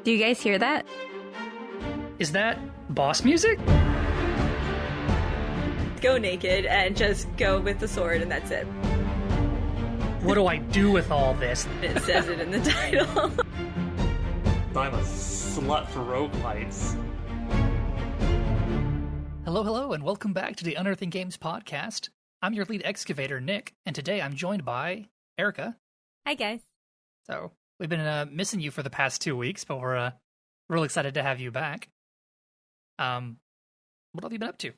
Do you guys hear that? Is that boss music? Go naked and just go with the sword, and that's it. What do I do with all this? It says it in the title. I'm a slut for roguelites. Hello, and welcome back to the Unearthing Games Podcast. I'm your lead excavator, Nick, and today I'm joined by Erica. Hi, guys. So, we've been missing you for the past 2 weeks, but we're real excited to have you back. What have you been up to?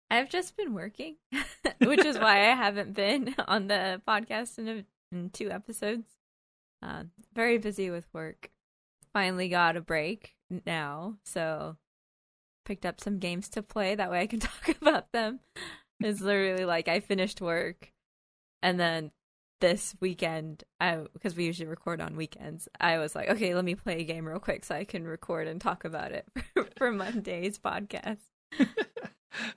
I've just been working, which is why I haven't been on the podcast in 2 episodes. Very busy with work. Finally got a break now, so picked up some games to play. That way I can talk about them. It's literally like I finished work, and then this weekend, because we usually record on weekends, I was like, okay, let me play a game real quick so I can record and talk about it for Monday's podcast.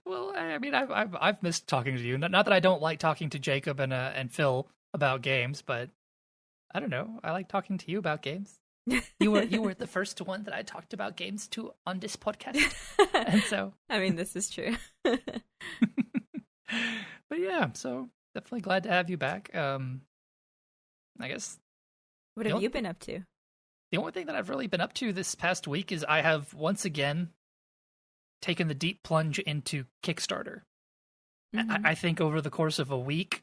Well, I mean, I've missed talking to you. Not that I don't like talking to Jacob and Phil about games, but I don't know. I like talking to you about games. You were the first one that I talked about games to on this podcast, and so I mean, this is true. But yeah, so definitely glad to have you back. I guess. What have you been up to? The only thing that I've really been up to this past week is I have once again taken the deep plunge into Kickstarter. Mm-hmm. I think over the course of a week,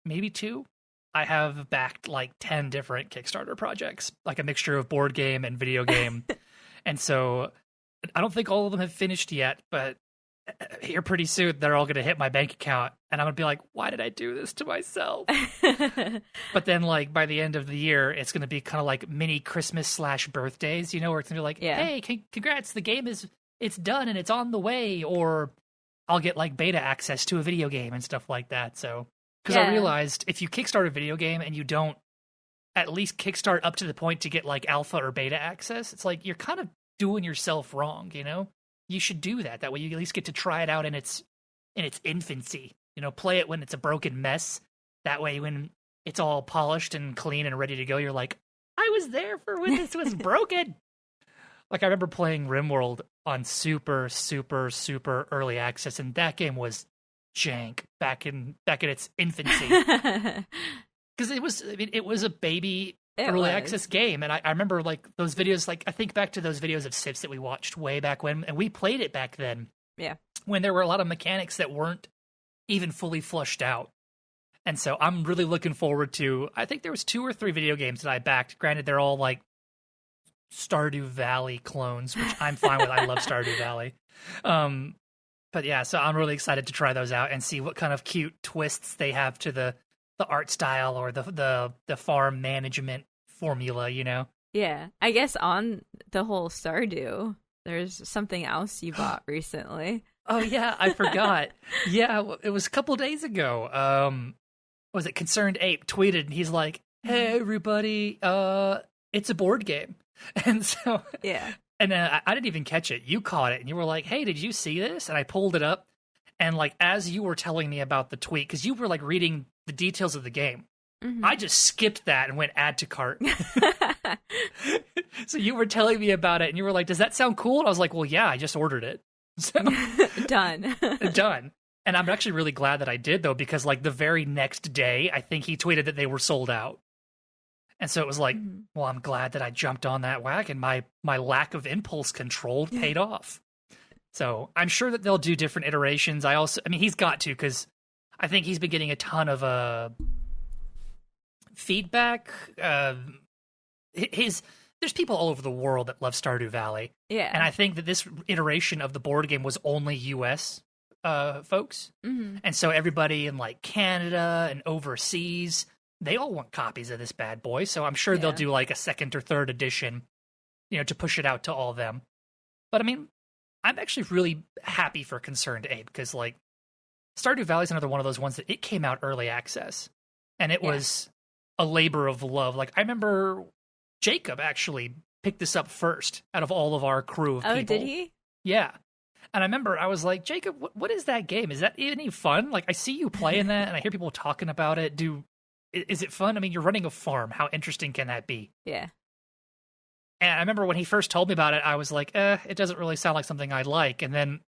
maybe 2, I have backed like 10 different Kickstarter projects, like a mixture of board game and video game. And so I don't think all of them have finished yet, but here pretty soon they're all going to hit my bank account and I'm going to be like, why did I do this to myself? But then like by the end of the year, it's going to be kind of like mini Christmas / birthdays, you know, where it's going to be like, hey, congrats, the game it's done and it's on the way, or I'll get like beta access to a video game and stuff like that. So, because I realized if you kickstart a video game and you don't at least kickstart up to the point to get like alpha or beta access, it's like you're kind of doing yourself wrong, you know? You should do that. That way you at least get to try it out in its infancy. You know, play it when it's a broken mess. That way when it's all polished and clean and ready to go, you're like, I was there for when this was broken. Like I remember playing RimWorld on super, super, super early access, and that game was jank back in its infancy. Because it was a baby early access game, and I remember like those videos. Like I think back to those videos of Sips that we watched way back when, and we played it back then. Yeah, when there were a lot of mechanics that weren't even fully flushed out. And so I'm really looking forward to. I think there was 2 or 3 video games that I backed. Granted, they're all like Stardew Valley clones, which I'm fine with. I love Stardew Valley. But yeah, so I'm really excited to try those out and see what kind of cute twists they have to the art style or the farm management formula, you know? Yeah. I guess on the whole Stardew, there's something else you bought recently. Oh yeah, I forgot. Yeah, it was a couple days ago. Was it Concerned Ape tweeted and he's like, "Hey everybody, it's a board game." And so, yeah. And then I didn't even catch it. You caught it, and you were like, "Hey, did you see this?" And I pulled it up, and like as you were telling me about the tweet, because you were like reading the details of the game, I just skipped that and went add to cart. So you were telling me about it, and you were like, "Does that sound cool?" And I was like, "Well, yeah, I just ordered it." So done. Done. And I'm actually really glad that I did, though, because like the very next day, I think he tweeted that they were sold out. And so it was like, well, I'm glad that I jumped on that wagon. My lack of impulse control paid off. So I'm sure that they'll do different iterations. I mean, he's got to, because I think he's been getting a ton of feedback. There's people all over the world that love Stardew Valley. Yeah. And I think that this iteration of the board game was only US folks. Mm-hmm. And so everybody in like Canada and overseas, they all want copies of this bad boy, so I'm sure they'll do like a 2nd or 3rd edition, you know, to push it out to all of them. But I mean, I'm actually really happy for Concerned Ape, because like Stardew Valley is another one of those ones that it came out early access, and it was a labor of love. Like I remember Jacob actually picked this up first out of all of our crew of people. Oh, did he? Yeah. And I remember I was like, Jacob, what is that game? Is that any fun? Like I see you playing that, and I hear people talking about it. Is it fun? I mean, you're running a farm. How interesting can that be? Yeah. And I remember when he first told me about it, I was like, it doesn't really sound like something I'd like. And then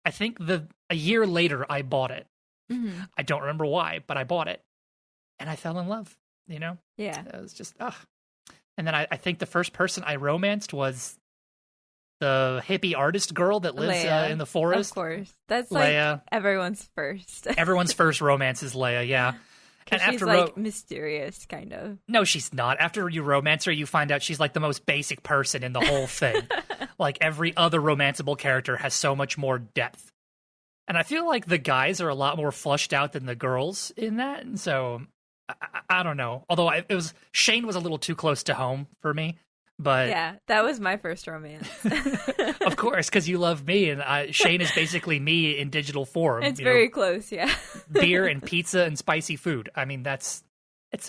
I think a year later, I bought it. Mm-hmm. I don't remember why, but I bought it. And I fell in love, you know? Yeah. It was just, And then I think the first person I romanced was the hippie artist girl that lives Leia, in the forest. Of course. That's Leia. like everyone's first. Everyone's first romance is Leia, yeah. And she's like mysterious, kind of. No, she's not. After you romance her, you find out she's like the most basic person in the whole thing. Like every other romanceable character has so much more depth. And I feel like the guys are a lot more flushed out than the girls in that. And so, I don't know. Although Shane was a little too close to home for me. But yeah, that was my first romance. Of course, because you love me, and Shane is basically me in digital form. It's very close, yeah. Beer and pizza and spicy food. I mean, it's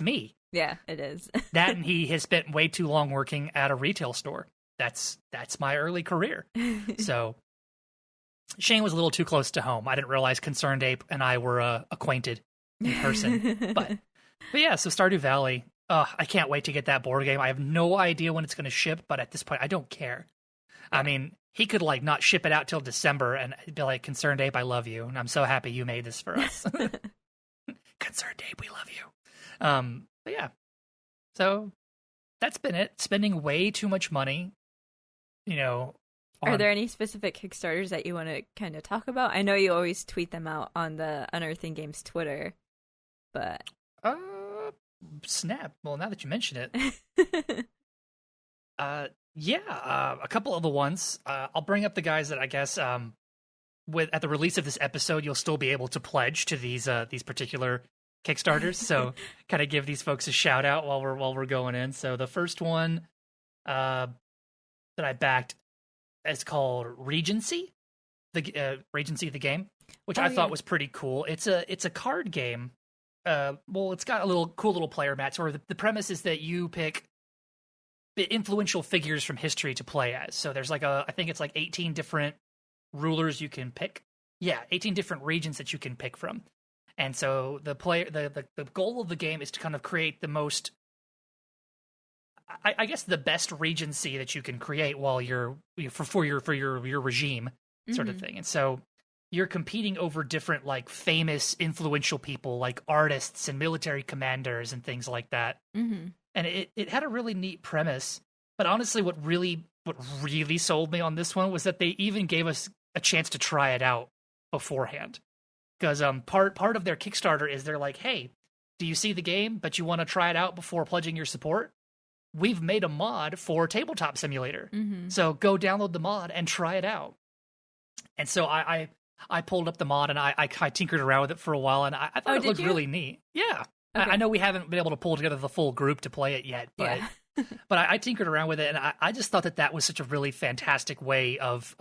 me. Yeah, it is. That, and he has spent way too long working at a retail store. That's my early career. So Shane was a little too close to home. I didn't realize Concerned Ape and I were acquainted in person. But yeah, so Stardew Valley. I can't wait to get that board game. I have no idea when it's going to ship, but at this point, I don't care. Yeah. I mean, he could like not ship it out till December and be like, Concerned Ape, I love you, and I'm so happy you made this for us. Concerned Ape, we love you. But yeah, so that's been it. Spending way too much money, you know. Are there any specific Kickstarters that you want to kind of talk about? I know you always tweet them out on the Unearthing Games Twitter, but snap. Well, now that you mention it, a couple of the ones. I'll bring up the guys that I guess at the release of this episode, you'll still be able to pledge to these particular Kickstarters. So kind of give these folks a shout out while we're going in. So the first one that I backed is called Regency, Regency the game, which I thought was pretty cool. It's a card game. It's got a cool little player mat. So the premise is that you pick influential figures from history to play as. So there's I think it's like 18 different rulers you can pick. Yeah, 18 different regions that you can pick from. And so the goal of the game is to kind of create the most, I guess, the best regency that you can create while for your regime sort of thing. And so you're competing over different like famous influential people like artists and military commanders and things like that. Mm-hmm. And it had a really neat premise. But honestly, what really sold me on this one was that they even gave us a chance to try it out beforehand. Because part of their Kickstarter is they're like, hey, do you see the game, but you want to try it out before pledging your support? We've made a mod for Tabletop Simulator. Mm-hmm. So go download the mod and try it out. And so I pulled up the mod and I tinkered around with it for a while, and I thought it looked really neat. Yeah. Okay. I know we haven't been able to pull together the full group to play it yet, but but I tinkered around with it, and I just thought that was such a really fantastic way of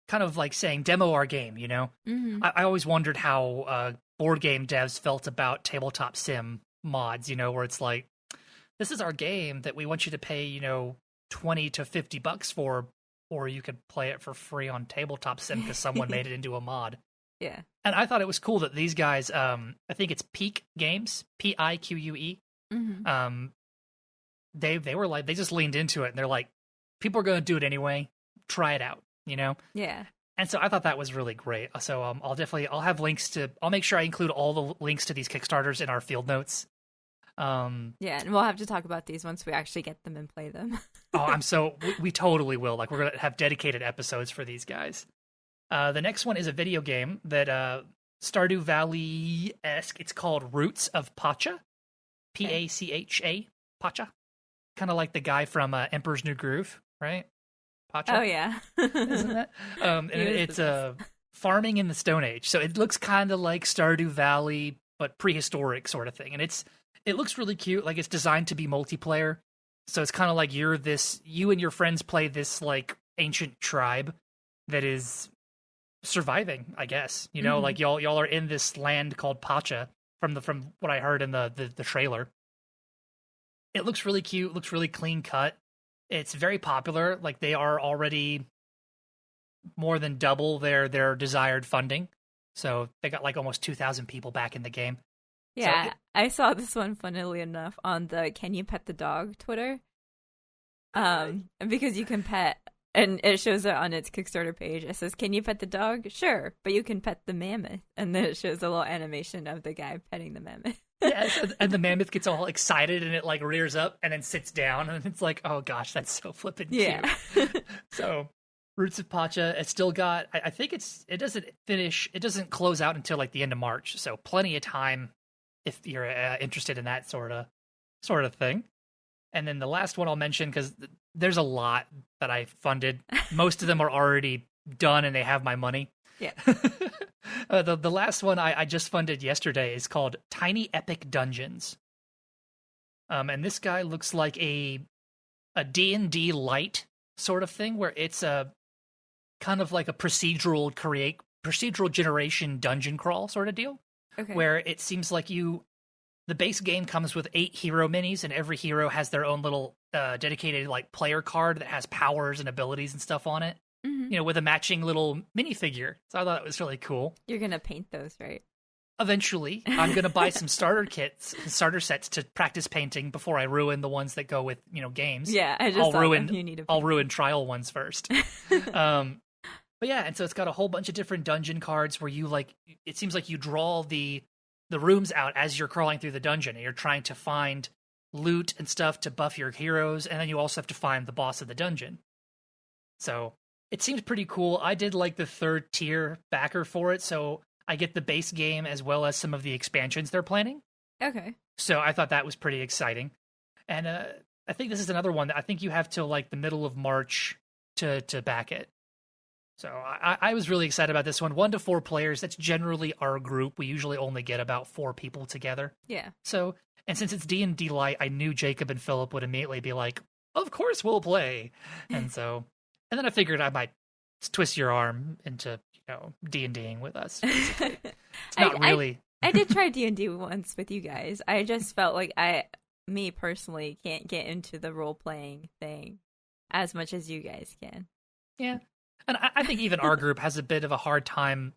kind of like saying demo our game, you know? Mm-hmm. I always wondered how board game devs felt about tabletop sim mods, you know, where it's like, this is our game that we want you to pay, you know, $20 to $50 for, or you could play it for free on Tabletop Sim because someone made it into a mod. Yeah. And I thought it was cool that these guys, I think it's Peak Games, Pique. Mm-hmm. They were like, they just leaned into it and they're like, people are going to do it anyway. Try it out, you know? Yeah. And so I thought that was really great. So I'll have links I'll make sure I include all the links to these Kickstarters in our field notes. Yeah, and we'll have to talk about these once we actually get them and play them. We totally will. Like, we're going to have dedicated episodes for these guys. The next one is a video game that Stardew Valley-esque. It's called Roots of Pacha. Pacha. Pacha. Kind of like the guy from Emperor's New Groove, right? Pacha. Oh, yeah. Isn't that? And it's farming in the Stone Age. So it looks kind of like Stardew Valley, but prehistoric sort of thing. And it looks really cute. Like, it's designed to be multiplayer. So it's kind of like you and your friends play this like ancient tribe that is surviving, I guess. You know, like y'all are in this land called Pacha from what I heard in the trailer. It looks really cute, looks really clean cut. It's very popular. Like, they are already more than double their desired funding. So they got like almost 2,000 people back in the game. Yeah, I saw this one, funnily enough, on the Can You Pet the Dog Twitter. Because you can pet, and it shows it on its Kickstarter page. It says, "Can you pet the dog?" Sure, but you can pet the mammoth, and then it shows a little animation of the guy petting the mammoth. Yeah, and the mammoth gets all excited and it like rears up and then sits down, and it's like, oh gosh, that's so flippin' cute. Yeah. So, Roots of Pacha, it's still got. I think it doesn't close out until like the end of March, so plenty of time if you're interested in that sort of thing. And then the last one I'll mention, because there's a lot that I funded. Most of them are already done and they have my money. Yeah. The last one I just funded yesterday is called Tiny Epic Dungeons. And this guy looks like a D&D light sort of thing, where it's a kind of like a procedural generation dungeon crawl sort of deal. Okay. Where it seems like the base game comes with 8 hero minis, and every hero has their own little dedicated like player card that has powers and abilities and stuff on it. Mm-hmm. With a matching little minifigure. So I thought it was really cool. You're gonna paint those, right? Eventually, I'm gonna buy some starter sets to practice painting before I ruin the ones that go with games. Yeah, I just I'll ruin trial ones first. But yeah, and so it's got a whole bunch of different dungeon cards where you it seems like you draw the rooms out as you're crawling through the dungeon, and you're trying to find loot and stuff to buff your heroes, and then you also have to find the boss of the dungeon. So it seems pretty cool. I did like the 3rd tier backer for it, so I get the base game as well as some of the expansions they're planning. Okay. So I thought that was pretty exciting. And I think this is another one that I think you have till like the middle of March to back it. So I was really excited about this one. 1 to 4 players, that's generally our group. We usually only get about 4 people together. Yeah. So, and since it's D&D Light, I knew Jacob and Philip would immediately be like, of course we'll play. And then I figured I might twist your arm into, D&Ding with us. Basically. It's not really. I did try D&D once with you guys. I just felt like me personally can't get into the role-playing thing as much as you guys can. Yeah. And I think even our group has a bit of a hard time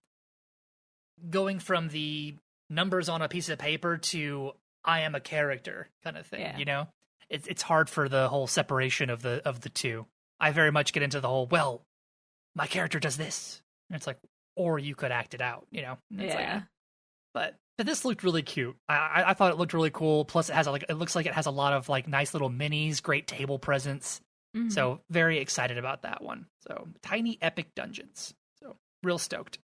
going from the numbers on a piece of paper to I am a character kind of thing, Yeah. It's hard for the whole separation of the two. I very much get into the whole, well, my character does this. And it's like, or you could act it out, It's yeah. But this looked really cute. I thought it looked really cool. Plus, it looks like it has a lot of like nice little minis, great table presence. Mm-hmm. So very excited about that one. So Tiny Epic Dungeons. So real stoked.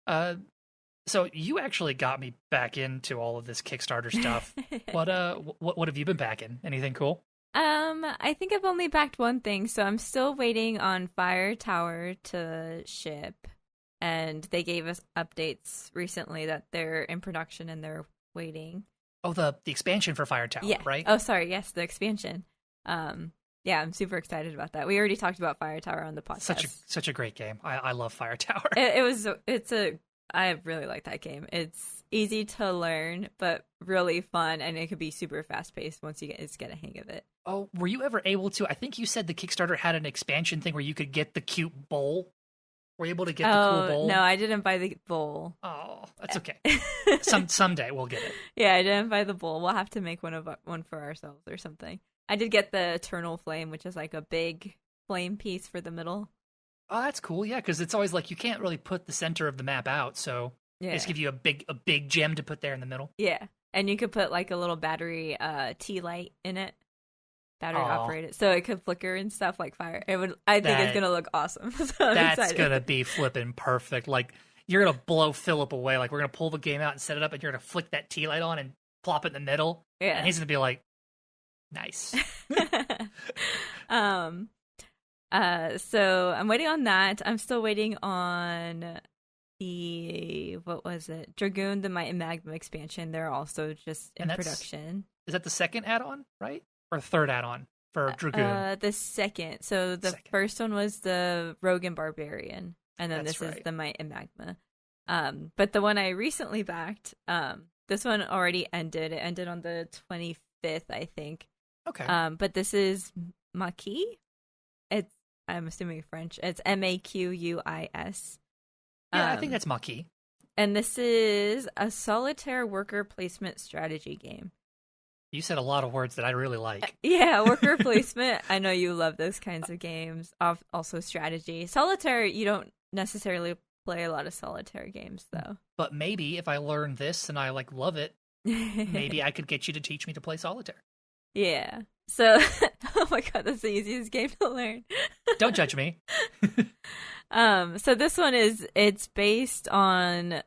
So you actually got me back into all of this Kickstarter stuff. What have you been backing? Anything cool? I think I've only backed one thing, so I'm still waiting on Fire Tower to ship. And they gave us updates recently that they're in production and they're waiting. Oh, the expansion for Fire Tower, yeah. Right? Oh, sorry, yes, the expansion. Yeah, I'm super excited about that. We already talked about Fire Tower on the podcast. Such a great game. I love Fire Tower. I really like that game. It's easy to learn, but really fun, and it could be super fast paced once you get a hang of it. Oh, were you ever able to? I think you said the Kickstarter had an expansion thing where you could get the cute bowl. Were you able to get the cool bowl? No, I didn't buy the bowl. Oh, that's okay. Someday we'll get it. Yeah, I didn't buy the bowl. We'll have to make one for ourselves or something. I did get the Eternal Flame, which is like a big flame piece for the middle. Oh, that's cool. Yeah, because it's always like you can't really put the center of the map out, so they just give you a big gem to put there in the middle. Yeah, and you could put like a little battery tea light in it, battery operated, so it could flicker and stuff like fire. I think it's gonna look awesome. So that's excited. Gonna be flipping perfect. Like you're gonna blow Philip away. Like we're gonna pull the game out and set it up, and you're gonna flick that tea light on and plop it in the middle. Yeah, and he's gonna be like, nice. So I'm waiting on that. I'm still waiting on what was it? Dragoon, the Might and Magma expansion. They're also just in production. Is that the second add-on, right? Or third add-on for Dragoon? The second. So the first one was the Rogue and Barbarian, and then this is the Might and Magma. But the one I recently backed, this one already ended. It ended on the 25th, I think. Okay. But this is Maquis. I'm assuming French. It's Maquis. Yeah, I think that's Maquis. And this is a solitaire worker placement strategy game. You said a lot of words that I really like. Yeah, worker placement. I know you love those kinds of games. Also strategy. Solitaire, you don't necessarily play a lot of solitaire games, though. But maybe if I learn this and I love it, maybe I could get you to teach me to play solitaire. Yeah. So, oh my god, that's the easiest game to learn. Don't judge me. So this one it's based on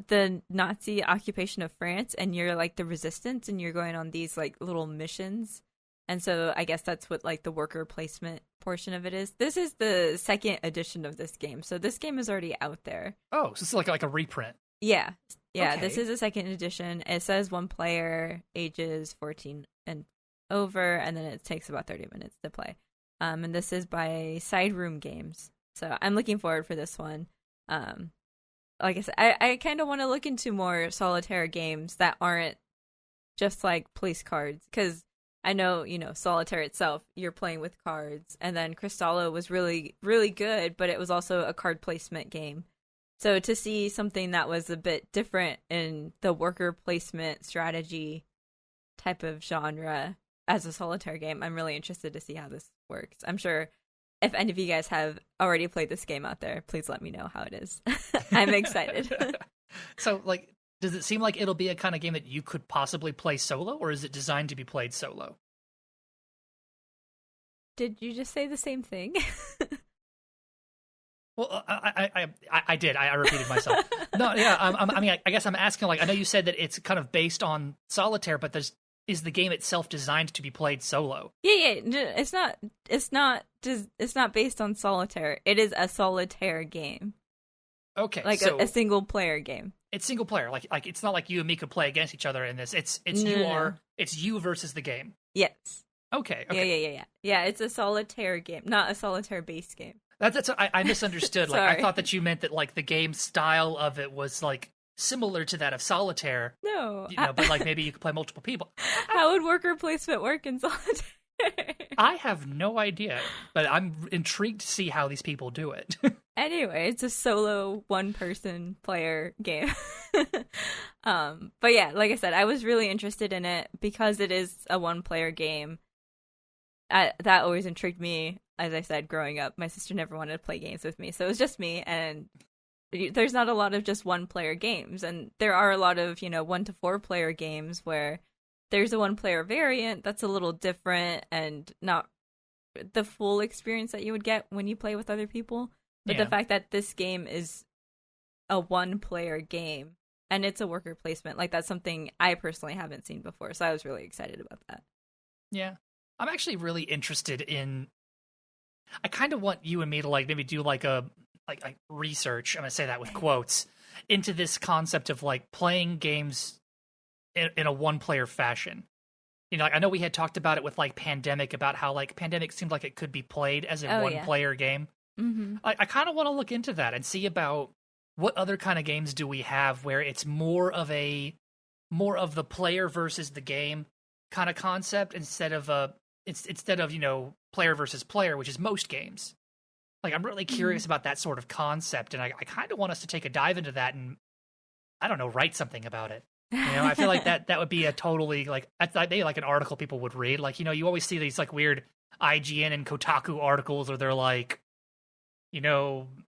the Nazi occupation of France, and you're like the resistance, and you're going on these like little missions. And so I guess that's what like the worker placement portion of it is. This is the second edition of this game. So this game is already out there. Oh, so it's like a reprint. Yeah. Yeah, Okay. This is a second edition. It says 1 player, ages 14 and over, and then it takes about 30 minutes to play. And this is by Side Room Games. So I'm looking forward for this one. Like I said, I kind of want to look into more solitaire games that aren't just like place cards, because I know, solitaire itself, you're playing with cards, and then Cristallo was really, really good, but it was also a card placement game. So to see something that was a bit different in the worker placement strategy type of genre as a solitaire game, I'm really interested to see how this works. I'm sure if any of you guys have already played this game out there, please let me know how it is. I'm excited. So, does it seem like it'll be a kind of game that you could possibly play solo, or is it designed to be played solo? Did you just say the same thing? Well, I did. I repeated myself. No, yeah. I mean, I guess I'm asking. I know you said that it's kind of based on solitaire, but is the game itself designed to be played solo? Yeah. It's not. It's not based on solitaire. It is a solitaire game. Okay, so a single player game. It's single player. Like it's not like you and me could play against each other in this. It's you versus the game. Yes. Okay. Yeah. It's a solitaire game, not a solitaire based game. That's I misunderstood. Sorry. I thought that you meant that the game style of it was similar to that of solitaire. No. But maybe you could play multiple people. How would worker placement work in solitaire? I have no idea, but I'm intrigued to see how these people do it. Anyway, it's a solo one-person player game. But yeah, like I said, I was really interested in it because it is a one-player game. That always intrigued me. As I said, growing up, my sister never wanted to play games with me, so it was just me, and there's not a lot of just one-player games, and there are a lot of, 1 to 4 player games where there's a one-player variant that's a little different and not the full experience that you would get when you play with other people. But the fact that this game is a one-player game and it's a worker placement, that's something I personally haven't seen before. So I was really excited about that. Yeah. I'm actually really interested in... I kind of want you and me to maybe do a research, I'm going to say that with quotes, into this concept of playing games in a one-player fashion. I know we had talked about it with Pandemic, about how Pandemic seemed like it could be played as a one-player game. Mm-hmm. I kind of want to look into that and see about what other kind of games do we have where it's more of the player versus the game kind of concept instead of player versus player, which is most games. I'm really curious about that sort of concept, and I kind of want us to take a dive into that and, I don't know, write something about it. I feel like that would be a totally maybe an article people would read. You always see these weird IGN and Kotaku articles where they're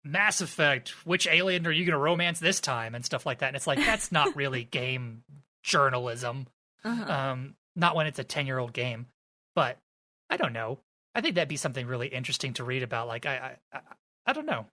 Mass Effect, which alien are you going to romance this time, and stuff like that. And it's that's not really game journalism. Uh-huh. Not when it's a 10-year-old game. But I don't know. I think that'd be something really interesting to read about. I don't know.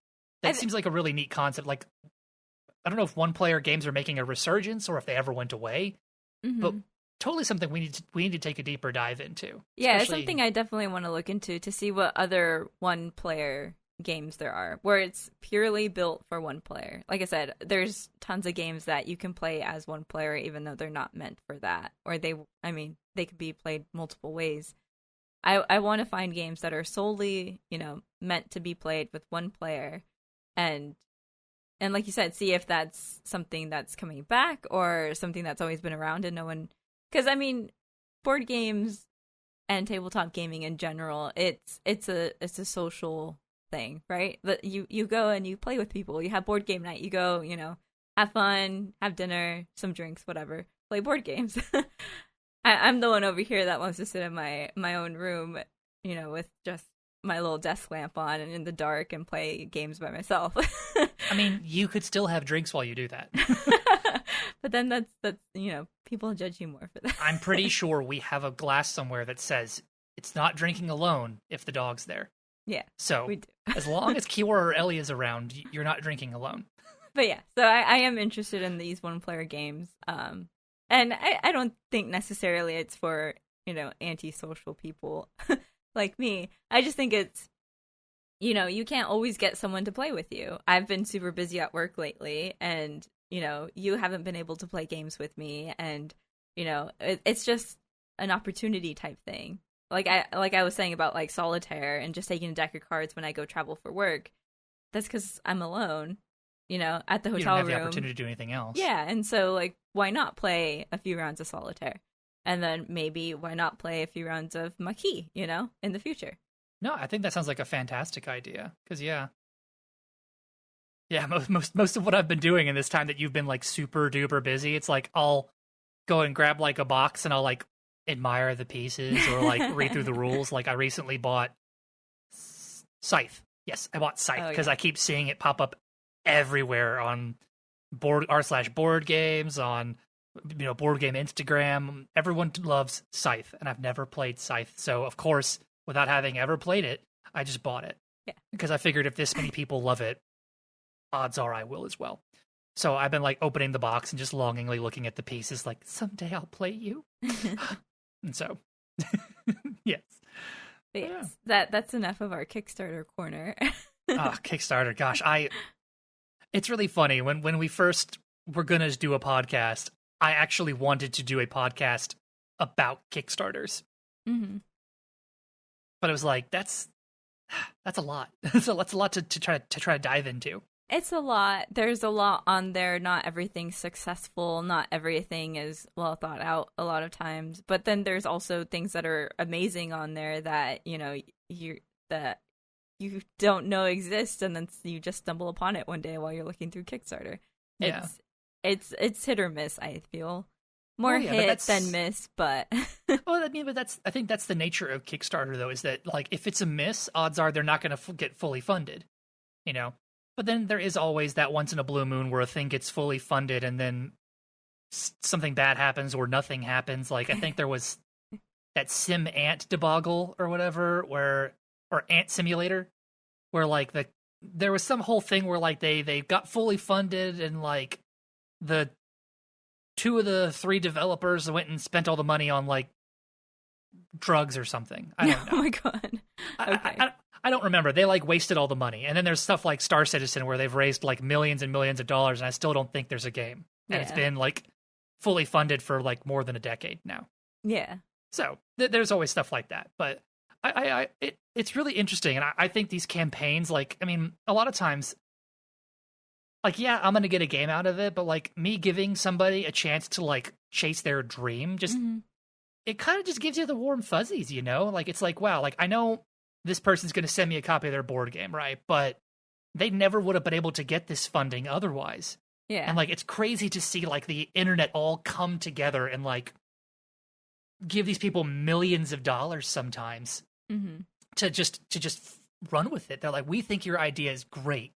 That seems like a really neat concept. I don't know if one-player games are making a resurgence or if they ever went away, but totally something we need to take a deeper dive into. Yeah, it's something I definitely want to look into to see what other one-player games there are where it's purely built for one player. Like I said, there's tons of games that you can play as one player even though they're not meant for that, or they could be played multiple ways. I want to find games that are solely, meant to be played with one player, and like you said, see if that's something that's coming back or something that's always been around and no one... Because, board games and tabletop gaming in general, it's a social thing, right? That you go and you play with people. You have board game night. You go, have fun, have dinner, some drinks, whatever. Play board games. I'm the one over here that wants to sit in my own room, with just my little desk lamp on and in the dark and play games by myself. I mean, you could still have drinks while you do that. But then that's people judge you more for that. I'm pretty sure we have a glass somewhere that says it's not drinking alone if the dog's there. Yeah. So we do. As long as Kiora or Ellie is around, you're not drinking alone. But yeah, so I am interested in these one-player games. And I don't think necessarily it's for, antisocial people like me. I just think it's, you can't always get someone to play with you. I've been super busy at work lately, and, you haven't been able to play games with me, and, it's just an opportunity type thing. Like I was saying about, like, solitaire and just taking a deck of cards when I go travel for work. That's because I'm alone, at the hotel room. You don't have the opportunity to do anything else. Yeah, and so, like, why not play a few rounds of solitaire? And then maybe why not play a few rounds of Maquis, in the future? No, I think that sounds like a fantastic idea. Because, yeah, most of what I've been doing in this time that you've been, like, super duper busy, it's like I'll go and grab, like, a box and I'll, like, admire the pieces or, like, read through the rules. Like, I recently bought Scythe. Yes, I bought Scythe because I keep seeing it pop up everywhere on r/board games, on board game Instagram. Everyone loves Scythe, and I've never played Scythe. So, of course, without having ever played it, I just bought it. Yeah. Because I figured if this many people love it, odds are I will as well. So I've been, like, opening the box and just longingly looking at the pieces like, someday I'll play you. And so, yes. But yes, that's enough of our Kickstarter corner. Kickstarter, gosh, it's really funny. When we first were going to do a podcast, I actually wanted to do a podcast about Kickstarters. Mm-hmm. But it was like, that's a lot. That's a lot to try to dive into. It's a lot. There's a lot on there. Not everything's successful. Not everything is well thought out a lot of times. But then there's also things that are amazing on there that, you don't know exist, and then you just stumble upon it one day while you're looking through Kickstarter. Yeah. It's hit or miss, I feel. More hit than miss, but well, I mean, but I think that's the nature of Kickstarter, though, is that, like, if it's a miss, odds are they're not going to get fully funded, But then there is always that once in a blue moon where a thing gets fully funded and then something bad happens or nothing happens. Like, I think there was that Sim Ant debacle or whatever, or Ant Simulator, where, like, there was some whole thing where, like, they got fully funded and, like, the 2 of the 3 developers went and spent all the money on, like, drugs or something. I don't know. Oh my god. Okay. I don't remember. They, like, wasted all the money. And then there's stuff like Star Citizen where they've raised, like, millions and millions of dollars, and I still don't think there's a game. And it's been, like, fully funded for, like, more than a decade now. Yeah. So there's always stuff like that. But it's really interesting. And I think these campaigns, like, I mean, a lot of times, like, yeah, I'm going to get a game out of it, but, like, me giving somebody a chance to, like, chase their dream, just, it kind of just gives you the warm fuzzies, Like, it's like, wow, like, I know this person's going to send me a copy of their board game, right? But they never would have been able to get this funding otherwise. Yeah. And, like, it's crazy to see, like, the internet all come together and, like, give these people millions of dollars sometimes to just run with it. They're like, we think your idea is great.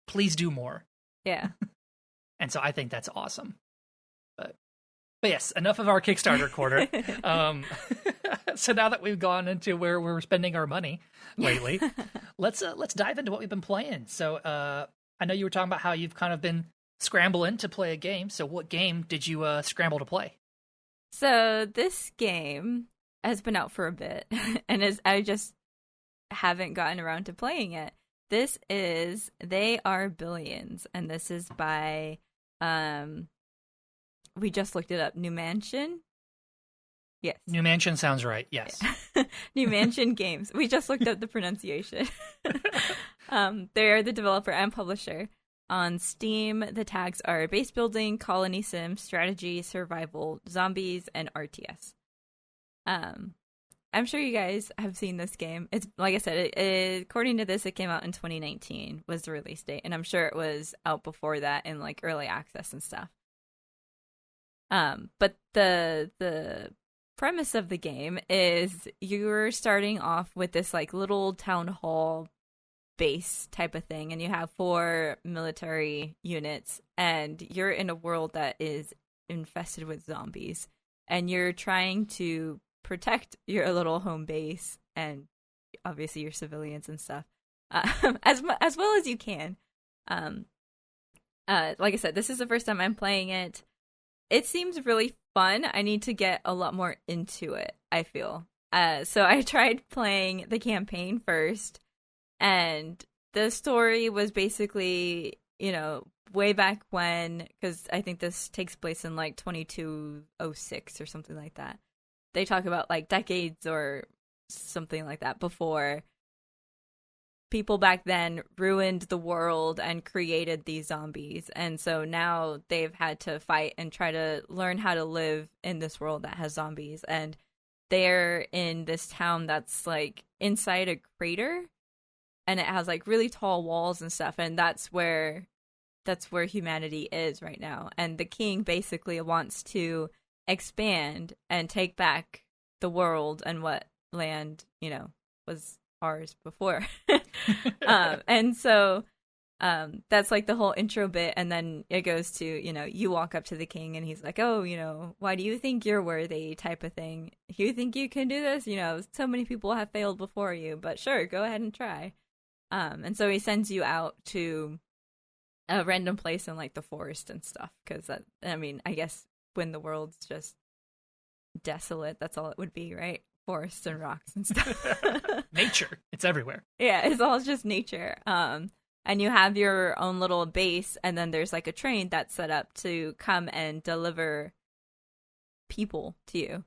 Please do more. Yeah. And so I think that's awesome. But yes, enough of our Kickstarter quarter. So now that we've gone into where we're spending our money lately, let's dive into what we've been playing. So I know you were talking about how you've kind of been scrambling to play a game. So what game did you scramble to play? So this game has been out for a bit, and I just haven't gotten around to playing it. This is They Are Billions, and this is by we just looked it up, New Mansion. Yes. New Mansion sounds right. Yes. New Mansion Games. We just looked up the pronunciation. They're the developer and publisher. On Steam, the tags are base building, colony sim, strategy, survival, zombies, and RTS. I'm sure you guys have seen this game. It's like I said, according to this, it came out in 2019 was the release date, and I'm sure it was out before that in, like, early access and stuff. But the premise of the game is you're starting off with this like little town hall base type of thing, and you have 4 military units, and you're in a world that is infested with zombies, and you're trying to protect your little home base and obviously your civilians and stuff as well as you can. Like I said, this is the first time I'm playing it. It seems really fun. I need to get a lot more into it, I feel. So I tried playing the campaign first, and the story was basically, way back when, because I think this takes place in like 2206 or something like that. They talk about like decades or something like that before. People back then ruined the world and created these zombies. And so now they've had to fight and try to learn how to live in this world that has zombies. And they're in this town that's like inside a crater, and it has like really tall walls and stuff. And that's where humanity is right now. And the king basically wants to expand and take back the world and what land, was ours before. And so that's like the whole intro bit, and then it goes to, you walk up to the king and he's like, oh, why do you think you're worthy, type of thing. You think you can do this? So many people have failed before you, but sure, go ahead and try. And so he sends you out to a random place in like the forest and stuff, because I guess when the world's just desolate, that's all it would be, right? Forests and rocks and stuff. Nature. It's everywhere. Yeah, it's all just nature. And you have your own little base, and then there's like a train that's set up to come and deliver people to you.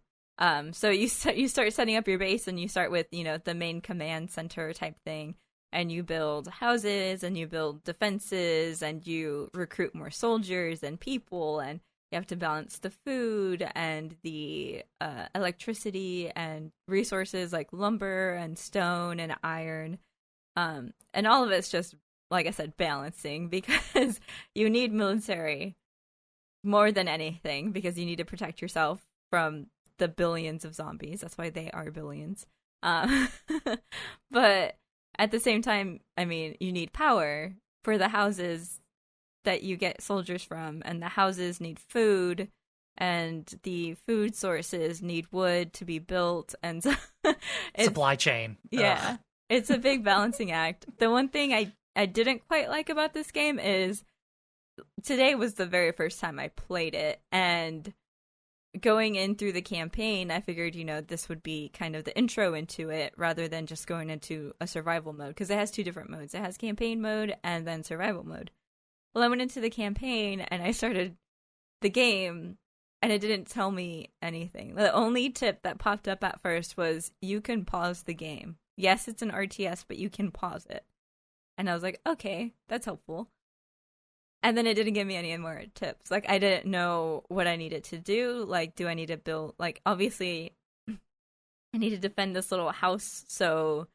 So you start setting up your base, and you start with, the main command center type thing, and you build houses, and you build defenses, and you recruit more soldiers and people, and you have to balance the food and the electricity and resources like lumber and stone and iron. And all of it's just, like I said, balancing, because you need military more than anything, because you need to protect yourself from the billions of zombies. That's why they are billions. But at the same time, you need power for the houses that you get soldiers from, and the houses need food, and the food sources need wood to be built, and so supply chain. Yeah. Ugh. It's a big balancing act. The one thing I didn't quite like about this game is today was the very first time I played it, and going in through the campaign, I figured, this would be kind of the intro into it rather than just going into a survival mode, because it has 2 different modes. It has campaign mode and then survival mode. Well, I went into the campaign and I started the game, and it didn't tell me anything. The only tip that popped up at first was you can pause the game. Yes, it's an RTS, but you can pause it. And I was like, okay, that's helpful. And then it didn't give me any more tips. Like, I didn't know what I needed to do. Like, do I need to build, like, obviously I need to defend this little house, so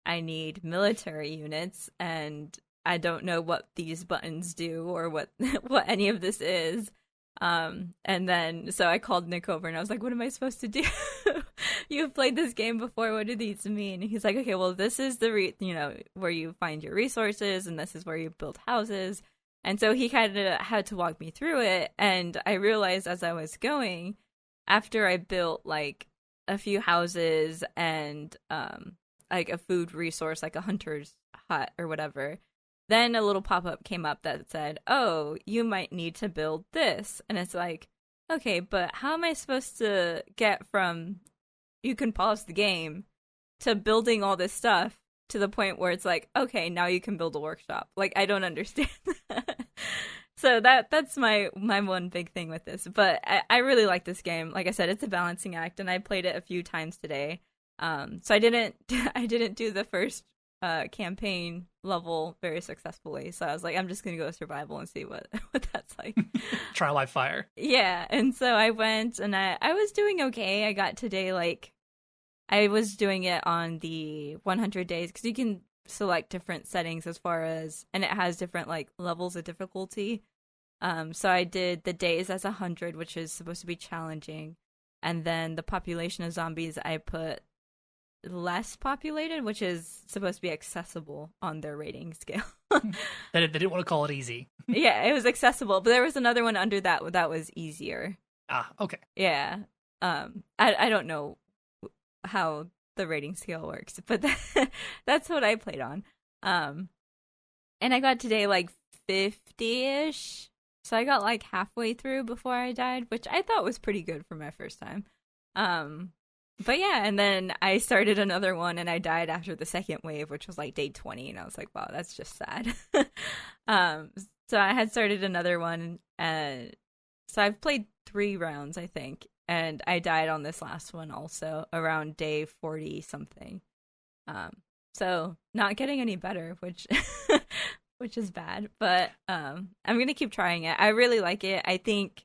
I need military units, and I don't know what these buttons do or what what any of this is. And then so I called Nick over and I was like, what am I supposed to do? You've played this game before. What do these mean? And he's like, okay, well, this is the where you find your resources, and this is where you build houses. And so he kind of had to walk me through it. And I realized as I was going, after I built like a few houses and like a food resource, like a hunter's hut or whatever, then a little pop-up came up that said, oh, you might need to build this. And it's like, okay, but how am I supposed to get from you can pause the game to building all this stuff to the point where it's like, okay, now you can build a workshop? Like, I don't understand that. So that's my one big thing with this. But I really like this game. Like I said, it's a balancing act, and I played it a few times today. So I didn't do the first campaign level very successfully, so I was like, I'm just gonna go survival and see what that's like. Trial by fire. Yeah. And so I went, and I was doing okay. I got today, like, I was doing it on the 100 days, because you can select different settings as far as, and it has different like levels of difficulty. So I did the days as 100, which is supposed to be challenging. And then the population of zombies, I put less populated, which is supposed to be accessible on their rating scale. They didn't want to call it easy. Yeah, it was accessible. But there was another one under that was easier. Ah, okay. Yeah. I don't know how the rating scale works, but that's what I played on. And I got today like 50-ish. So I got like halfway through before I died, which I thought was pretty good for my first time. But yeah, and then I started another one and I died after the second wave, which was like day 20, and I was like, wow, that's just sad. So I had started another one, so I've played 3 rounds, I think, and I died on this last one also around day 40 something. So not getting any better, which which is bad, but I'm gonna keep trying it. I really like it. I think,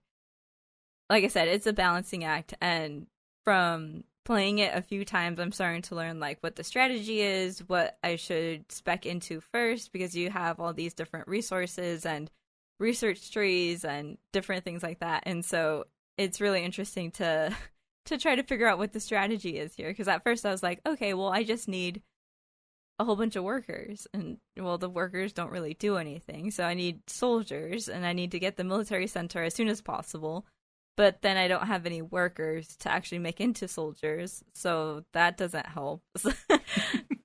like I said, it's a balancing act, and from playing it a few times, I'm starting to learn like what the strategy is, what I should spec into first, because you have all these different resources and research trees and different things like that. And so it's really interesting to try to figure out what the strategy is here, because at first I was like, okay, well, I just need a whole bunch of workers, and well, the workers don't really do anything, so I need soldiers, and I need to get the military center as soon as possible. But then I don't have any workers to actually make into soldiers, so that doesn't help.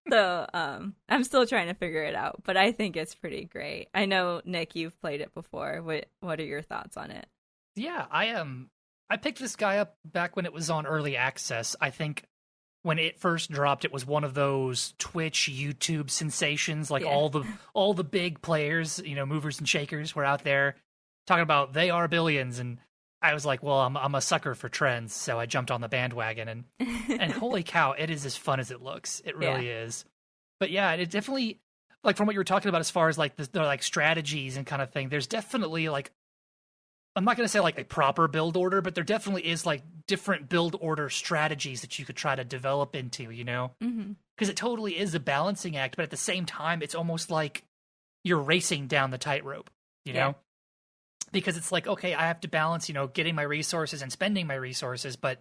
So I'm still trying to figure it out, but I think it's pretty great. I know, Nick, you've played it before. What are your thoughts on it? Yeah, I picked this guy up back when it was on early access. I think when it first dropped, it was one of those Twitch, YouTube sensations. Like all the big players, movers and shakers were out there talking about they are billions, and I was like, well, I'm a sucker for trends, so I jumped on the bandwagon, and holy cow, it is as fun as it looks. It really is. But yeah, it definitely, like from what you were talking about as far as like the like strategies and kind of thing, there's definitely like, I'm not going to say like a proper build order, but there definitely is like different build order strategies that you could try to develop into, because it totally is a balancing act, but at the same time, it's almost like you're racing down the tightrope, you know? Because it's like, okay, I have to balance, getting my resources and spending my resources, but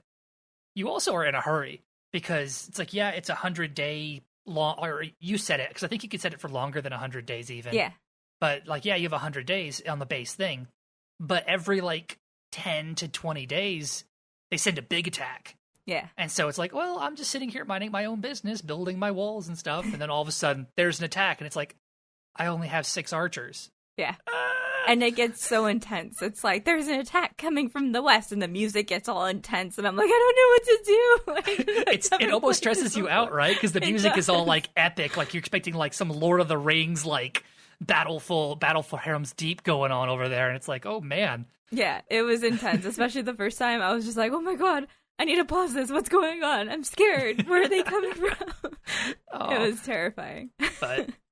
you also are in a hurry because it's like, yeah, it's 100-day long, or you said it, because I think you could set it for longer than 100 days even. Yeah. But like, yeah, you have 100 days on the base thing, but every like 10 to 20 days, they send a big attack. Yeah. And so it's like, well, I'm just sitting here minding my own business, building my walls and stuff, and then all of a sudden there's an attack, and it's like, I only have 6 archers. Yeah. And it gets so intense. It's like, there's an attack coming from the west, and the music gets all intense, and I'm like, I don't know what to do. It almost stresses you out, right? Because the music is all like epic, like you're expecting like some Lord of the Rings like battle for Helm's Deep going on over there, and it's like, oh man. Yeah, it was intense, especially the first time. I was just like, oh my god, I need to pause this. What's going on? I'm scared. Where are they coming from? It was terrifying.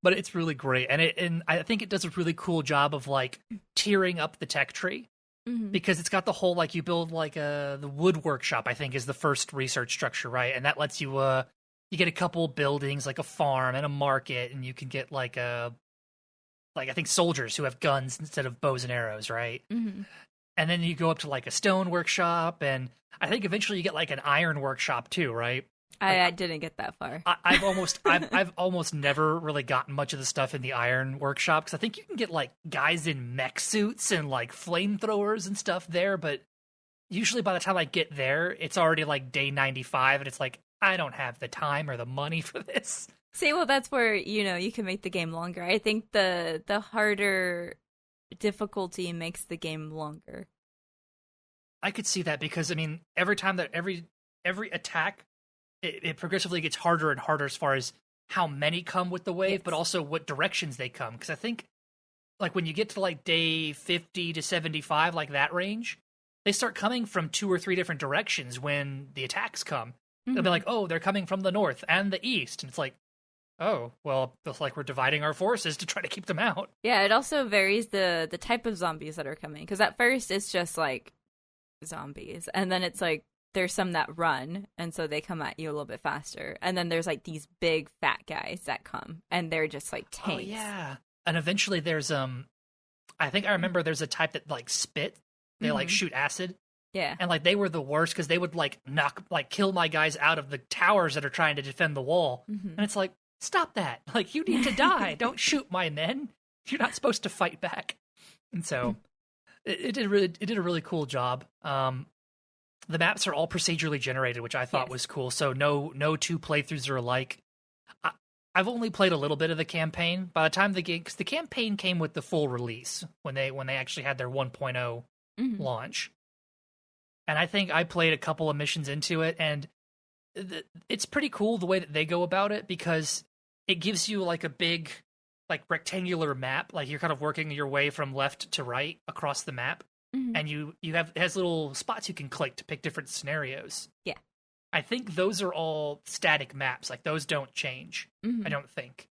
But it's really great, and I think it does a really cool job of like tiering up the tech tree, because it's got the whole like you build like the wood workshop. I think is the first research structure, right? And that lets you you get a couple buildings like a farm and a market, and you can get like I think soldiers who have guns instead of bows and arrows, right? And then you go up to like a stone workshop, and I think eventually you get like an iron workshop too, right? I didn't get that far. I've almost never really gotten much of the stuff in the iron workshop, because I think you can get like guys in mech suits and like flamethrowers and stuff there, but usually by the time I get there, it's already like day 95, and it's like, I don't have the time or the money for this. See, well, that's where, you can make the game longer. I think the harder difficulty makes the game longer. I could see that, because I mean, every time that every attack, it progressively gets harder and harder as far as how many come with the wave, but also what directions they come. Because I think, like, when you get to, like, day 50 to 75, like that range, they start coming from 2 or 3 different directions when the attacks come. They'll be like, oh, they're coming from the north and the east. And it's like, oh, well, it's like we're dividing our forces to try to keep them out. Yeah, it also varies the type of zombies that are coming. Because at first, it's just, like, zombies. And then it's like, there's some that run, and so they come at you a little bit faster. And then there's, like, these big fat guys that come, and they're just, like, tanks. Oh, yeah. And eventually there's, I think I remember there's a type that like spit. They like shoot acid. Yeah. And like they were the worst because they would like kill my guys out of the towers that are trying to defend the wall. And it's like, stop that. Like, you need to die. Don't shoot my men. You're not supposed to fight back. And so it did a really cool job. The maps are all procedurally generated, which I thought was cool. So no two playthroughs are alike. I've only played a little bit of the campaign. By the time because the campaign came with the full release when they actually had their 1.0 launch. And I think I played a couple of missions into it, and it's pretty cool the way that they go about it, because it gives you like a big like rectangular map. Like you're kind of working your way from left to right across the map. And it has little spots you can click to pick different scenarios. Yeah. I think those are all static maps. Like those don't change, I don't think.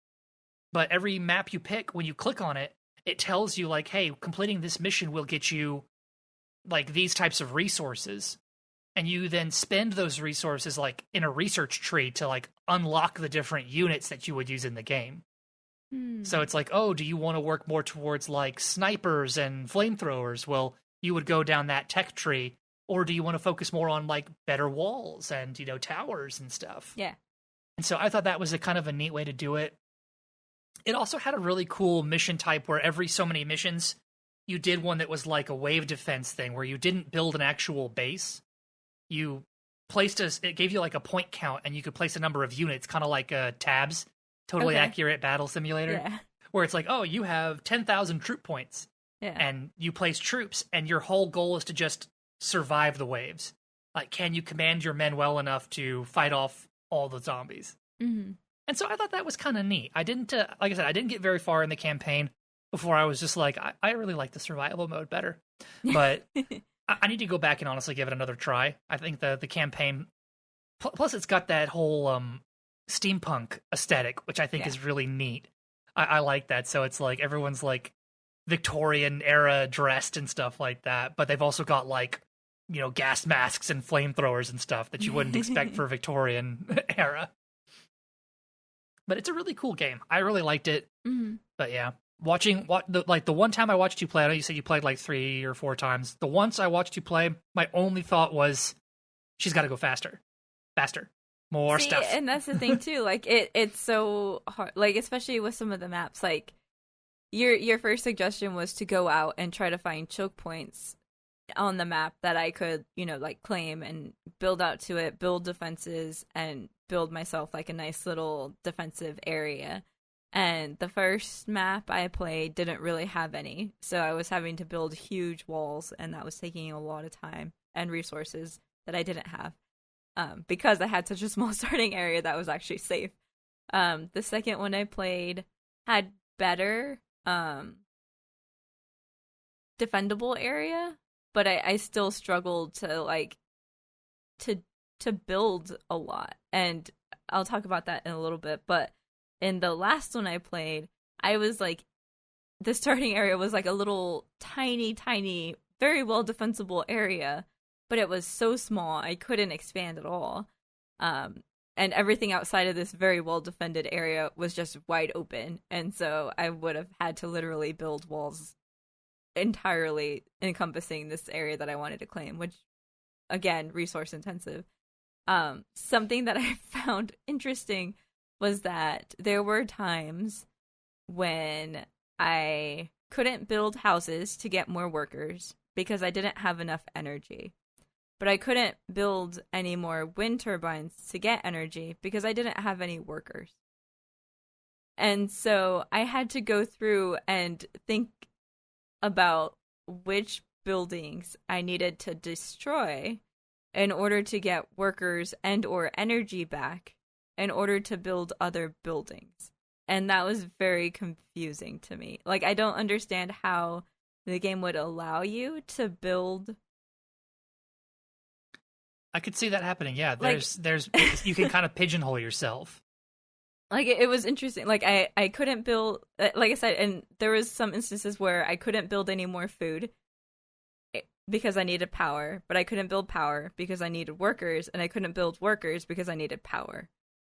But every map you pick, when you click on it, it tells you like, hey, completing this mission will get you like these types of resources. And you then spend those resources like in a research tree to like unlock the different units that you would use in the game. So it's like, oh, do you want to work more towards like snipers and flamethrowers? Well, you would go down that tech tree. Or do you want to focus more on like better walls and, you know, towers and stuff? Yeah. And so I thought that was a kind of a neat way to do it. It also had a really cool mission type where every so many missions, you did one that was like a wave defense thing where you didn't build an actual base. You placed it gave you like a point count, and you could place a number of units, kind of like tabs, totally accurate battle simulator, where it's like, oh, you have 10,000 troop points. Yeah. And you place troops, and your whole goal is to just survive the waves. Like, can you command your men well enough to fight off all the zombies? And so I thought that was kind of neat. I didn't, like I said, I didn't get very far in the campaign before I was just like, I really like the survival mode better. But I need to go back and honestly give it another try. I think the campaign, plus it's got that whole steampunk aesthetic, which I think is really neat. I like that. So it's like everyone's like Victorian era dressed and stuff like that, but they've also got like, you know, gas masks and flamethrowers and stuff that you wouldn't expect for Victorian era. But it's a really cool game. I really liked it. But yeah, the one time I watched you play, I know you said you played like 3 or 4 times. The once I watched you play, my only thought was, she's got to go faster, more stuff. And that's the thing too. Like it's so hard. Like especially with some of the maps, like. Your first suggestion was to go out and try to find choke points on the map that I could, you know, like claim and build out to it, build defenses, and build myself like a nice little defensive area. And the first map I played didn't really have any, so I was having to build huge walls, and that was taking a lot of time and resources that I didn't have because I had such a small starting area that was actually safe. The second one I played had better defendable area, but I still struggled to like to build a lot, and I'll talk about that in a little bit. But in the last one I played, I was like, the starting area was like a little tiny very well defensible area, but it was so small I couldn't expand at all. And everything outside of this very well-defended area was just wide open. And so I would have had to literally build walls entirely encompassing this area that I wanted to claim, which, again, resource-intensive. Something that I found interesting was that there were times when I couldn't build houses to get more workers because I didn't have enough energy. But I couldn't build any more wind turbines to get energy because I didn't have any workers. And so I had to go through and think about which buildings I needed to destroy in order to get workers and or energy back in order to build other buildings. And that was very confusing to me. Like, I don't understand how the game would allow you to build. I could see that happening. Yeah, there's you can kind of pigeonhole yourself. Like, it was interesting. Like, I couldn't build, like I said, and there was some instances where I couldn't build any more food because I needed power, but I couldn't build power because I needed workers, and I couldn't build workers because I needed power.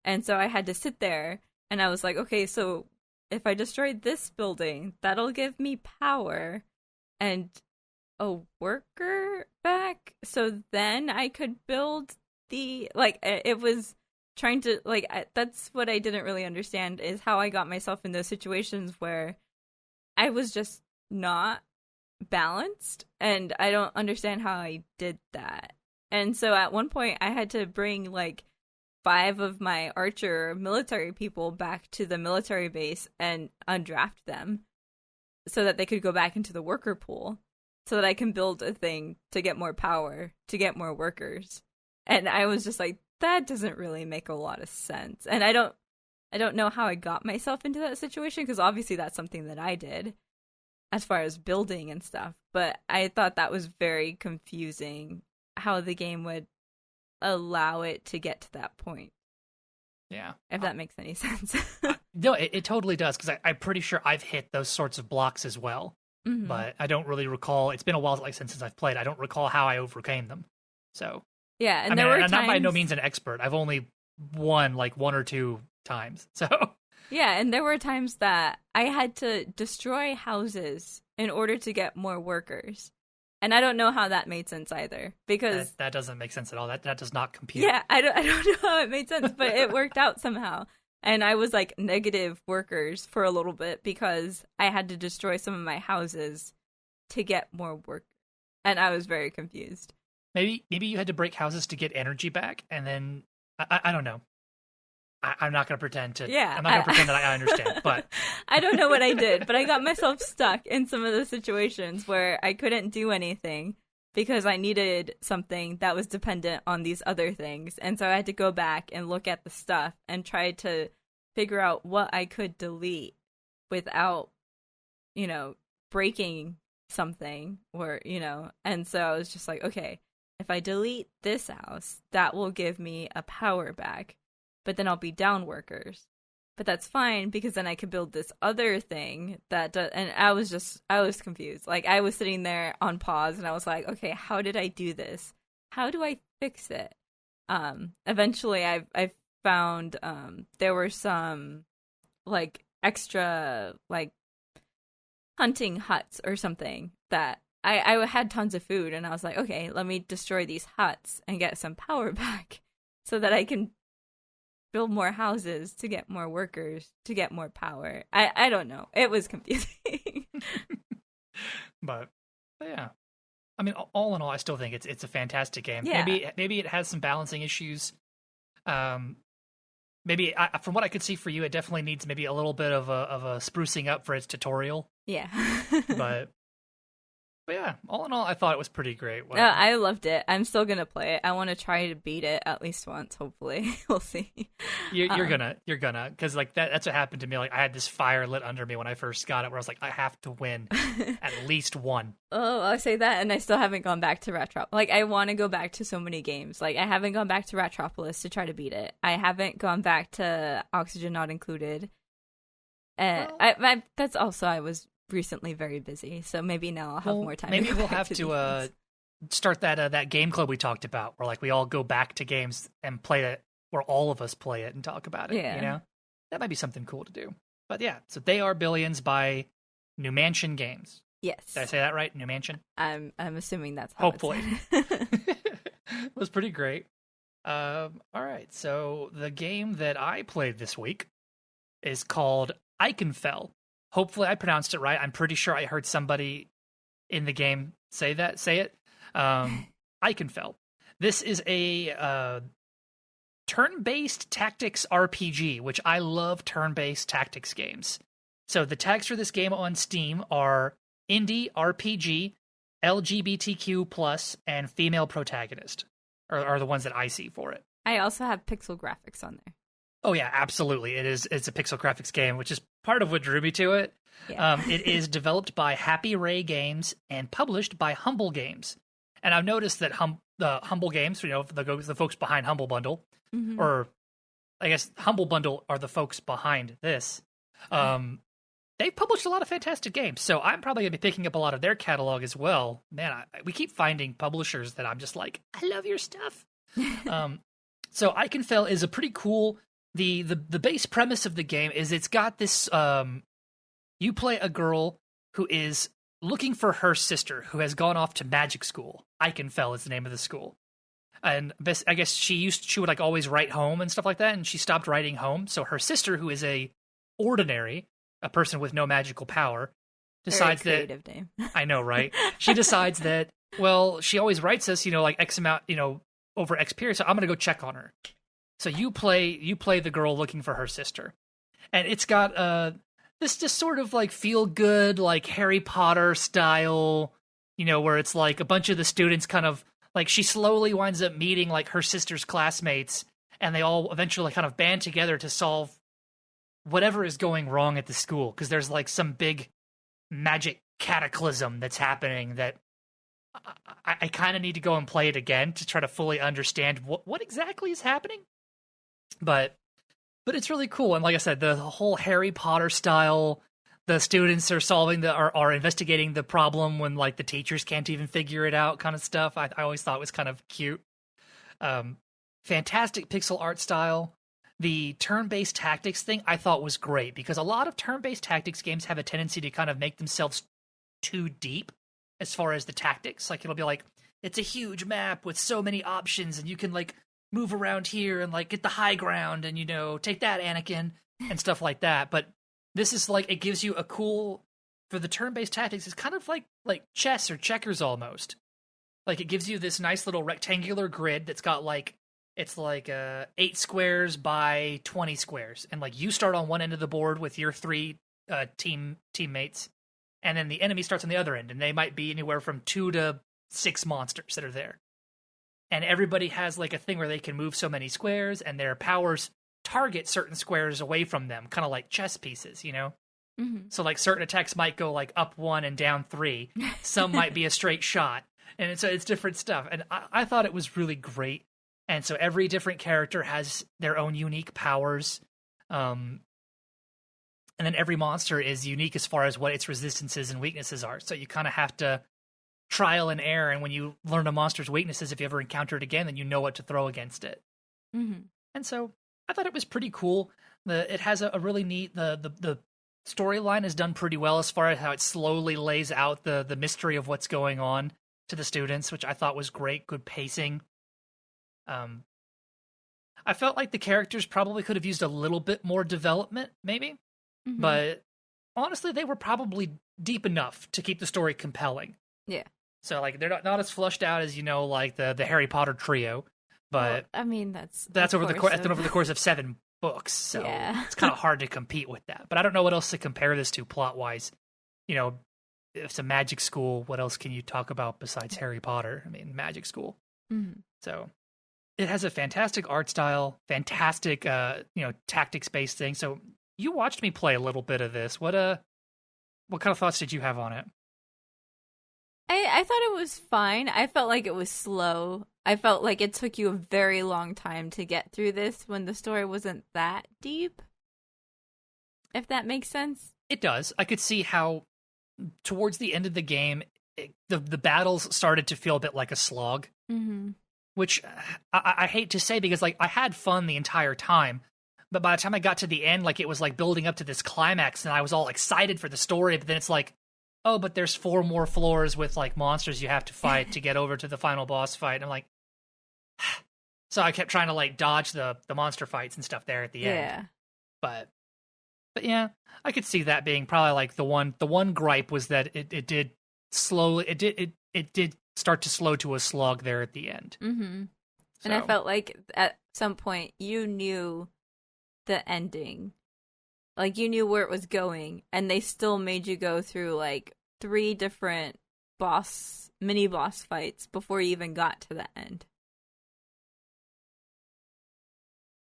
And so I had to sit there, and I was like, okay, so if I destroy this building, that'll give me power and a worker back. So then I could build it was trying to, that's what I didn't really understand, is how I got myself in those situations where I was just not balanced, and I don't understand how I did that. And so at one point I had to bring 5 of my archer military people back to the military base and undraft them so that they could go back into the worker pool so that I can build a thing to get more power, to get more workers. And I was just like, that doesn't really make a lot of sense. And I don't know how I got myself into that situation, because obviously that's something that I did as far as building and stuff. But I thought that was very confusing, how the game would allow it to get to that point. Yeah. If that makes any sense. No, it totally does, because I'm pretty sure I've hit those sorts of blocks as well. Mm-hmm. But I don't really recall. It's been a while since I've played. I don't recall how I overcame them. So yeah, and I'm not by no means an expert. I've only won 1 or 2 times. So yeah, and there were times that I had to destroy houses in order to get more workers. And I don't know how that made sense either, because that doesn't make sense at all. That does not compute. Yeah, I don't know how it made sense, but it worked out somehow. And I was negative workers for a little bit because I had to destroy some of my houses to get more work. And I was very confused. Maybe you had to break houses to get energy back, and then I don't know. I'm not going to pretend to. Yeah, I'm not going to pretend that I understand. But I don't know what I did, but I got myself stuck in some of the situations where I couldn't do anything because I needed something that was dependent on these other things, and so I had to go back and look at the stuff and try to figure out what I could delete without, breaking something, or And so I was just like, okay, if I delete this house, that will give me a power back. But then I'll be down workers. But that's fine, because then I could build this other thing that does, and I was confused. I was sitting there on pause, and I was like, okay, how did I do this? How do I fix it? Eventually I found, there were some, extra, hunting huts or something that I had tons of food, and I was like, okay, let me destroy these huts and get some power back so that I can build more houses to get more workers, to get more power. I don't know. It was confusing. but yeah. I mean, all in all, I still think it's a fantastic game. Yeah. Maybe it has some balancing issues. Maybe from what I could see for you, it definitely needs maybe a little bit of a sprucing up for its tutorial. Yeah. but yeah, all in all, I thought it was pretty great. No, I loved it. I'm still gonna play it. I want to try to beat it at least once. Hopefully, we'll see. You're gonna, because that's what happened to me. I had this fire lit under me when I first got it, where I was like, I have to win at least one. Oh, I say that, and I still haven't gone back to Retropolis. I want to go back to so many games. I haven't gone back to Retropolis to try to beat it. I haven't gone back to Oxygen Not Included. That's also, I was recently very busy, so maybe now I'll have more time. Maybe we'll have to start that game club we talked about, where we all go back to games and play it, where all of us play it and talk about it. Yeah. That might be something cool to do. But yeah, so They Are Billions by New Mansion Games. Yes. Did I say that right? New Mansion? I'm assuming that's how hopefully. It was pretty great. All right, so the game that I played this week is called Ikenfell. Hopefully I pronounced it right. I'm pretty sure I heard somebody in the game say it. Ikenfell. This is a turn-based tactics RPG, which I love turn-based tactics games. So the tags for this game on Steam are indie, RPG, LGBTQ+, and female protagonist are the ones that I see for it. I also have pixel graphics on there. Oh yeah, absolutely. It's a pixel graphics game, which is part of what drew me to it. Yeah. It is developed by Happy Ray Games and published by Humble Games. And I've noticed that the Humble Games, the folks behind Humble Bundle, mm-hmm. or I guess Humble Bundle are the folks behind this. They've published a lot of fantastic games, so I'm probably going to be picking up a lot of their catalog as well. Man, we keep finding publishers that I'm just like, I love your stuff. So Ikenfell is a pretty cool the base premise of the game is it's got this you play a girl who is looking for her sister who has gone off to magic school. Ikenfell is the name of the school. And I guess she would like always write home and stuff like that, and she stopped writing home. So her sister, who is a person with no magical power, decides Very that creative name. I know, right? She decides that, well, she always writes us, like X amount, over X period. So I'm gonna go check on her. So you play the girl looking for her sister, and it's got this just sort of like feel good, like Harry Potter style, where it's like a bunch of the students kind of like she slowly winds up meeting like her sister's classmates, and they all eventually kind of band together to solve whatever is going wrong at the school, because there's like some big magic cataclysm that's happening that I kind of need to go and play it again to try to fully understand what exactly is happening. But it's really cool, and like I said, the whole Harry Potter style. The students are are investigating the problem when like the teachers can't even figure it out, kind of stuff. I always thought was kind of cute. Fantastic pixel art style. The turn-based tactics thing I thought was great, because a lot of turn-based tactics games have a tendency to kind of make themselves too deep as far as the tactics. Like it'll be like, it's a huge map with so many options, and you can like move around here and like get the high ground and take that, Anakin, and stuff like that. But this is like, it gives you a cool, for the turn-based tactics, it's kind of like chess or checkers almost. Like it gives you this nice little rectangular grid that's got like, it's like 8 squares by 20 squares. And like you start on one end of the board with your 3 teammates, and then the enemy starts on the other end, and they might be anywhere from 2 to 6 monsters that are there. And everybody has like a thing where they can move so many squares, and their powers target certain squares away from them, kind of like chess pieces, Mm-hmm. So like certain attacks might go like up 1 and down 3. Some might be a straight shot, and so it's different stuff. And I thought it was really great. And so every different character has their own unique powers, and then every monster is unique as far as what its resistances and weaknesses are. So you kind of have to trial and error, and when you learn a monster's weaknesses, if you ever encounter it again, then you know what to throw against it. Mm-hmm. And so I thought it was pretty cool. It has a really neat, the storyline is done pretty well as far as how it slowly lays out the mystery of what's going on to the students, which I thought was great, good pacing. I felt like the characters probably could have used a little bit more development, maybe, Mm-hmm. but honestly, they were probably deep enough to keep the story compelling. Yeah. So like they're not as flushed out as like the Harry Potter trio. But well, I mean, that's over the course of 7 books, so yeah. It's kind of hard to compete with that. But I don't know what else to compare this to plot wise. If it's a magic school, what else can you talk about besides Harry Potter? I mean, magic school. Mm-hmm. So it has a fantastic art style, fantastic tactics based thing. So you watched me play a little bit of this. What kind of thoughts did you have on it? I thought it was fine. I felt like it was slow. I felt like it took you a very long time to get through this when the story wasn't that deep. If that makes sense. It does. I could see how towards the end of the game, the battles started to feel a bit like a slog. Mm-hmm. Which I hate to say, because like I had fun the entire time, but by the time I got to the end, like it was like building up to this climax, and I was all excited for the story. But then it's like, oh, but there's 4 more floors with like monsters you have to fight to get over to the final boss fight. And I'm like, so I kept trying to like dodge the monster fights and stuff there at the end. Yeah. But yeah, I could see that being probably like the one gripe was that it did slowly, it did start to slow to a slog there at the end. Mm-hmm. So. And I felt like at some point you knew the ending. Like you knew where it was going, and they still made you go through like 3 different mini boss fights before you even got to the end.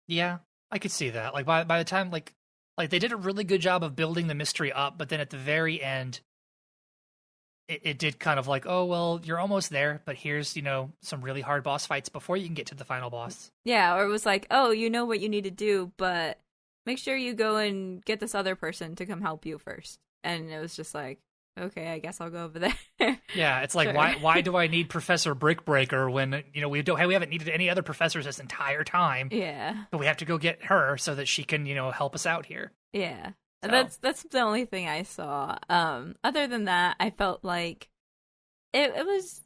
Yeah, I could see that. Like by the time like they did a really good job of building the mystery up, but then at the very end, it did kind of like, oh well, you're almost there, but here's some really hard boss fights before you can get to the final boss. Yeah, or it was like, oh, you know what you need to do, but make sure you go and get this other person to come help you first. And it was just like, okay, I guess I'll go over there. Yeah, it's like, Sure. why do I need Professor Brickbreaker when, we haven't needed any other professors this entire time, Yeah. but we have to go get her so that she can, help us out here. Yeah. So. That's the only thing I saw. Other than that, I felt like it was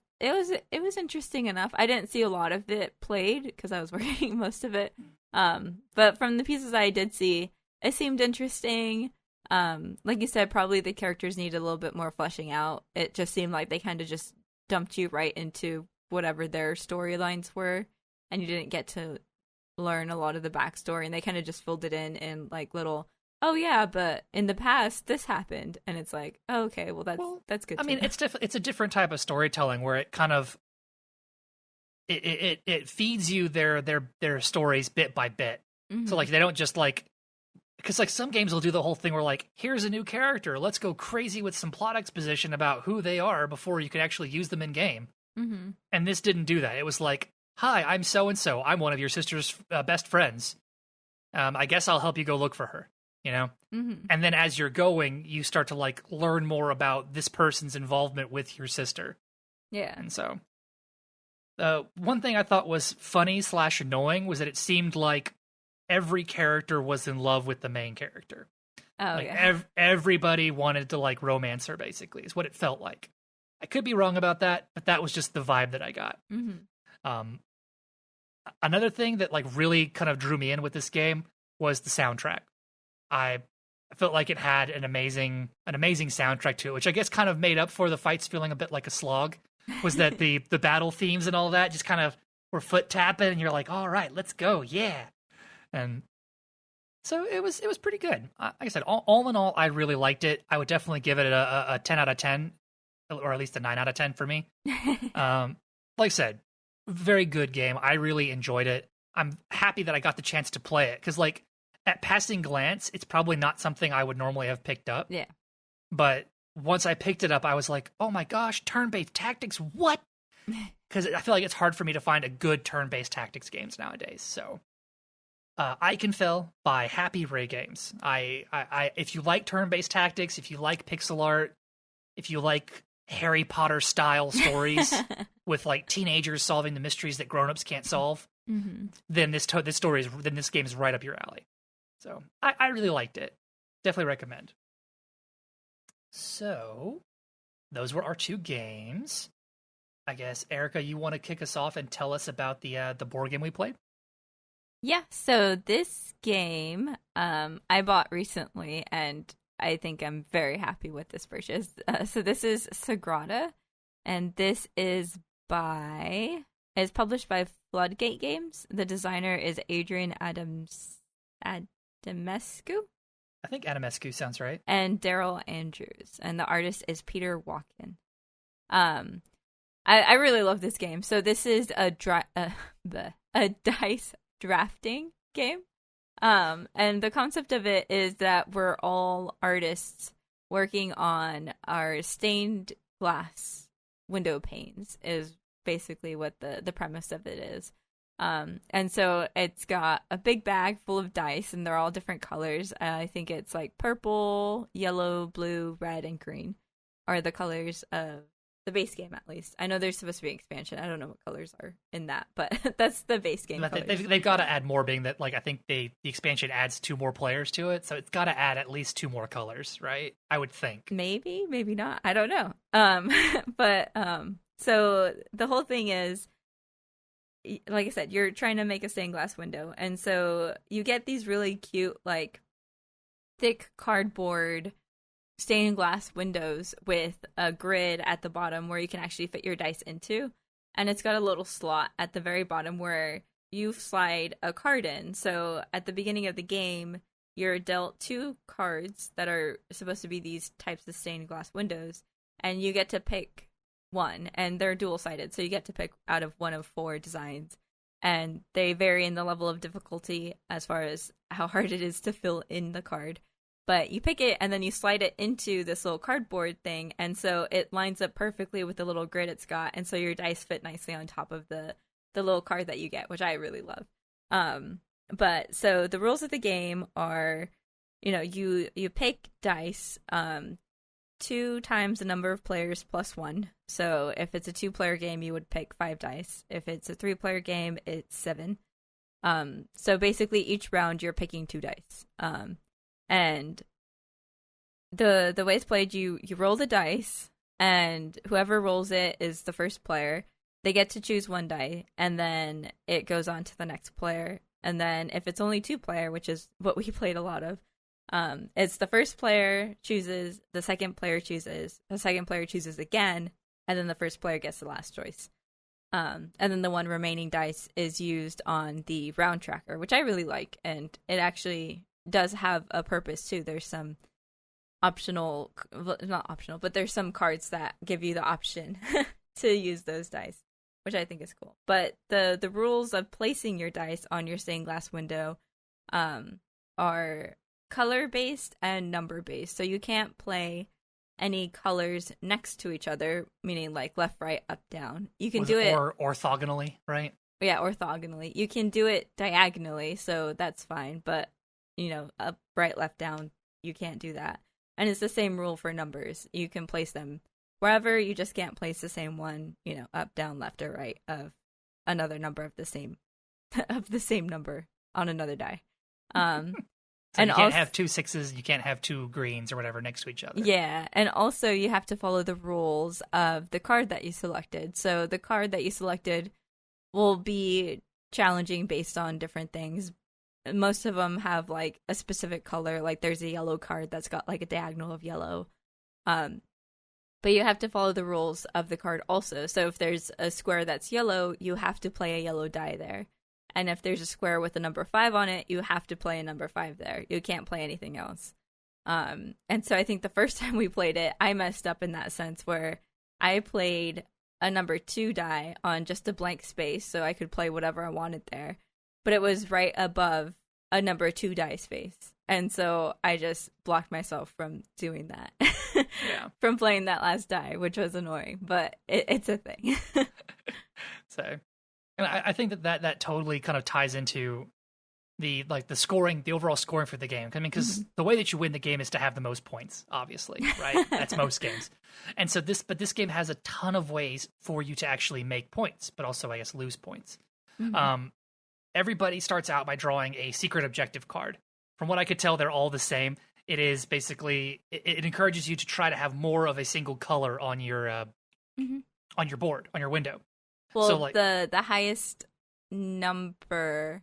interesting enough. I didn't see a lot of it played because I was working most of it. But from the pieces I did see, it seemed interesting. Like you said, probably the characters needed a little bit more fleshing out. It just seemed like they kind of just dumped you right into whatever their storylines were, and you didn't get to learn a lot of the backstory, and they kind of just filled it in like little, oh yeah, but in the past this happened, and it's like, oh, okay, well that's good. I mean, it's a different type of storytelling where it kind of it feeds you their stories bit by bit. Mm-hmm. So like they don't just like, because like some games will do the whole thing where like, here's a new character, let's go crazy with some plot exposition about who they are before you can actually use them in game. Mm-hmm. And this didn't do that. It was like, hi, I'm so and so. I'm one of your sister's best friends. I guess I'll help you go look for her. Mm-hmm. And then as you're going, you start to like learn more about this person's involvement with your sister. Yeah. And so, one thing I thought was funny / annoying was that it seemed like every character was in love with the main character. Oh, like yeah. Everybody wanted to like romance her, basically, is what it felt like. I could be wrong about that, but that was just the vibe that I got. Mm-hmm. Another thing that like really kind of drew me in with this game was the soundtrack. I felt like it had an amazing soundtrack to it, which I guess kind of made up for the fights feeling a bit like a slog. Was that the battle themes and all that just kind of were foot tapping, and you're like, all right, let's go, yeah. And so it was pretty good. Like I said, all in all, I really liked it. I would definitely give it a 10 out of 10, or at least a 9 out of 10 for me. Like I said, very good game. I really enjoyed it. I'm happy that I got the chance to play it, because like at passing glance, it's probably not something I would normally have picked up. Yeah. But once I picked it up, I was like, oh my gosh, turn-based tactics, what? Because I feel like it's hard for me to find a good turn-based tactics games nowadays. So, Ikenfell by Happy Ray Games. I if you like turn-based tactics, if you like pixel art, if you like Harry Potter style stories with like teenagers solving the mysteries that grown-ups can't solve, Mm-hmm. then this game is right up your alley. So I really liked it. Definitely recommend. So those were our 2 games. I guess, Erica, you want to kick us off and tell us about the board game we played? Yeah, so this game I bought recently, and I think I'm very happy with this purchase. So this is Sagrada, and this is published by Floodgate Games. The designer is Adrian Adamescu. I think Adamescu sounds right. And Daryl Andrews, and the artist is Peter Walken. I really love this game. So this is a dice drafting game. And the concept of it is that we're all artists working on our stained glass window panes is basically what the premise of it is. And so it's got a big bag full of dice, and they're all different colors. I think it's like purple, yellow, blue, red, and green are the colors of the base game, at least. I know there's supposed to be an expansion. I don't know what colors are in that, but that's the base game. They've got to add more, being that like I think the expansion adds 2 more players to it, so it's got to add at least 2 more colors, right? I would think. Maybe not. I don't know. But so the whole thing is, like I said, you're trying to make a stained glass window, and so you get these really cute, like, thick cardboard stained glass windows with a grid at the bottom where you can actually fit your dice into, and it's got a little slot at the very bottom where you slide a card in. So at the beginning of the game, you're dealt 2 cards that are supposed to be these types of stained glass windows, and you get to pick one, and they're dual-sided, so you get to pick out of one of 4 designs, and they vary in the level of difficulty as far as how hard it is to fill in the card. But you pick it, and then you slide it into this little cardboard thing, and so it lines up perfectly with the little grid it's got, and so your dice fit nicely on top of the little card that you get, which I really love. But so the rules of the game are, you pick dice, 2 times the number of players plus 1. So if it's a 2-player game, you would pick 5 dice. If it's a 3-player game, it's 7. So basically each round you're picking 2 dice. And the way it's played, you roll the dice, and whoever rolls it is the first player. They get to choose 1 die, and then it goes on to the next player. And then if it's only 2-player, which is what we played a lot of, it's the first player chooses, the second player chooses, the second player chooses again, and then the first player gets the last choice. And then the 1 remaining dice is used on the round tracker, which I really like, and it actually does have a purpose too. There's some optional, well, not optional, but there's some cards that give you the option to use those dice, which I think is cool. But the rules of placing your dice on your stained glass window are color-based and number-based. So you can't play any colors next to each other, meaning like left, right, up, down. You can do it... Or orthogonally, right? Yeah, orthogonally. You can do it diagonally, so that's fine. But, up, right, left, down, you can't do that. And it's the same rule for numbers. You can place them wherever, you just can't place the same one, up, down, left, or right of another number of the same number on another die. So and you can't have 2 6s, you can't have 2 greens or whatever next to each other. Yeah, and also you have to follow the rules of the card that you selected. So the card that you selected will be challenging based on different things. Most of them have like a specific color, like there's a yellow card that's got like a diagonal of yellow. But you have to follow the rules of the card also. So if there's a square that's yellow, you have to play a yellow die there. And if there's a square with a number 5 on it, you have to play a number 5 there. You can't play anything else. And so I think the first time we played it, I messed up in that sense where I played a number 2 die on just a blank space so I could play whatever I wanted there. But it was right above a number 2 die space. And so I just blocked myself from doing that. Yeah. From playing that last die, which was annoying. But it's a thing. So... And I think that totally kind of ties into the scoring, the overall scoring for the game. I mean, because the way that you win the game is to have the most points, obviously, right? That's most games. And so this game has a ton of ways for you to actually make points, but also, I guess, lose points. Everybody starts out by drawing a secret objective card. From what I could tell, they're all the same. It is basically, it encourages you to try to have more of a single color on your board, on your window. Well, so, like, the highest number,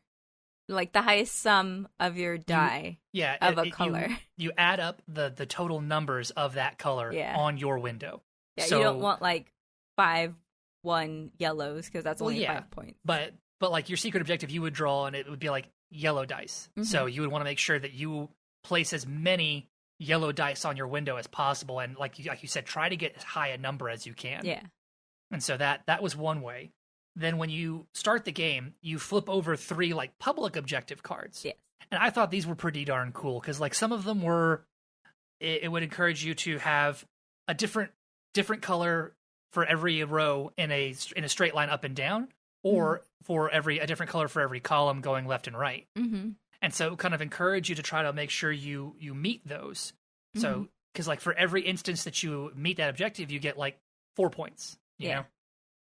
like the highest sum of your die of a color. You add up the total numbers of that color on your window. Yeah, so, you don't want like 5 1 yellows because that's only 5 points. But like your secret objective, you would draw and it would be like yellow dice. So you would want to make sure that you place as many yellow dice on your window as possible, and like you said, try to get as high a number as you can. Yeah. And so that was one way. Then when you start the game, you flip over 3 like public objective cards. Yes. And I thought these were pretty darn cool because like some of them were, it would encourage you to have a different color for every row in a straight line up and down, or for a different color for every column going left and right. And so it kind of encourage you to try to make sure you meet those. So because like for every instance that you meet that objective, you get like 4 points. You know,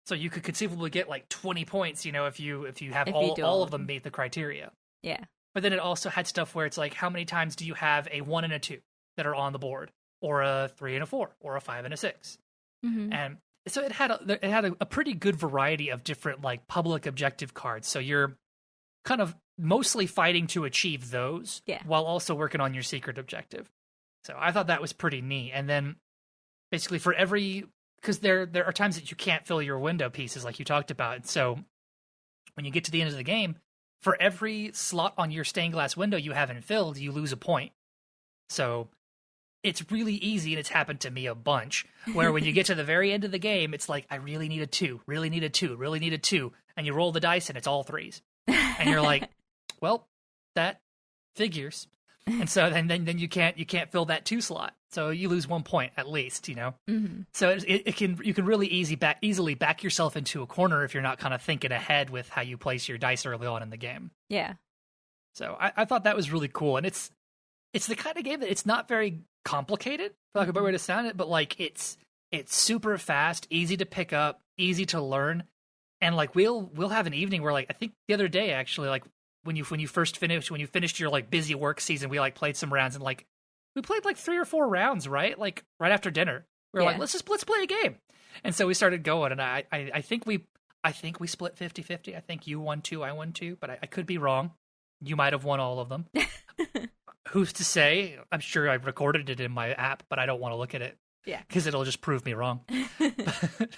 so you could conceivably get like 20 points, if you have all of them meet the criteria. Yeah. But then it also had stuff where it's like, how many times do you have a 1 and a 2 that are on the board, or a 3 and a 4, or a 5 and a 6? And so it had a pretty good variety of different like public objective cards. So you're kind of mostly fighting to achieve those, while also working on your secret objective. So I thought that was pretty neat. And then basically for every, because there are times that you can't fill your window pieces like you talked about. So when you get to the end of the game, for every slot on your stained glass window you haven't filled, you lose a point. So it's really easy, and it's happened to me a bunch, where when you get to the very end of the game, it's like, I really need a 2, really need a 2, really need a 2, and you roll the dice and it's all 3s. And you're like, well, that figures. And so then you can't fill that 2 slot. So you lose 1 point at least, So you can really easily back yourself into a corner if you're not kind of thinking ahead with how you place your dice early on in the game. Yeah. So I thought that was really cool, and it's it's the kind of game that it's not very complicated, for lack of a better way to sound it, but like it's super fast, easy to pick up, easy to learn. And like we'll have an evening where like I think the other day actually, like when you finished your like busy work season, we like played some rounds, and like we played like 3 or 4 rounds, right? Like right after dinner. We were like, let's play a game. And so we started going, and I think we split 50-50. I think you won 2, I won 2, but I could be wrong. You might have won all of them. Who's to say? I'm sure I recorded it in my app, but I don't want to look at it. Yeah. Because it'll just prove me wrong.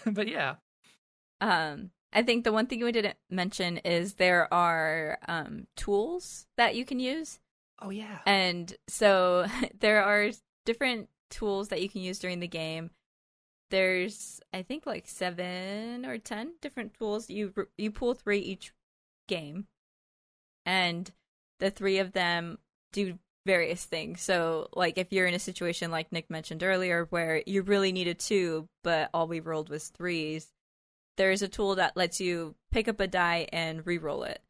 But yeah. I think the one thing we didn't mention is there are tools that you can use. Oh, yeah. And so there are different tools that you can use during the game. There's, I think, like 7 or 10 different tools. You pull 3 each game. And the 3 of them do various things. So, like, if you're in a situation like Nick mentioned earlier where you really needed 2, but all we rolled was 3s, there's a tool that lets you pick up a die and re-roll it.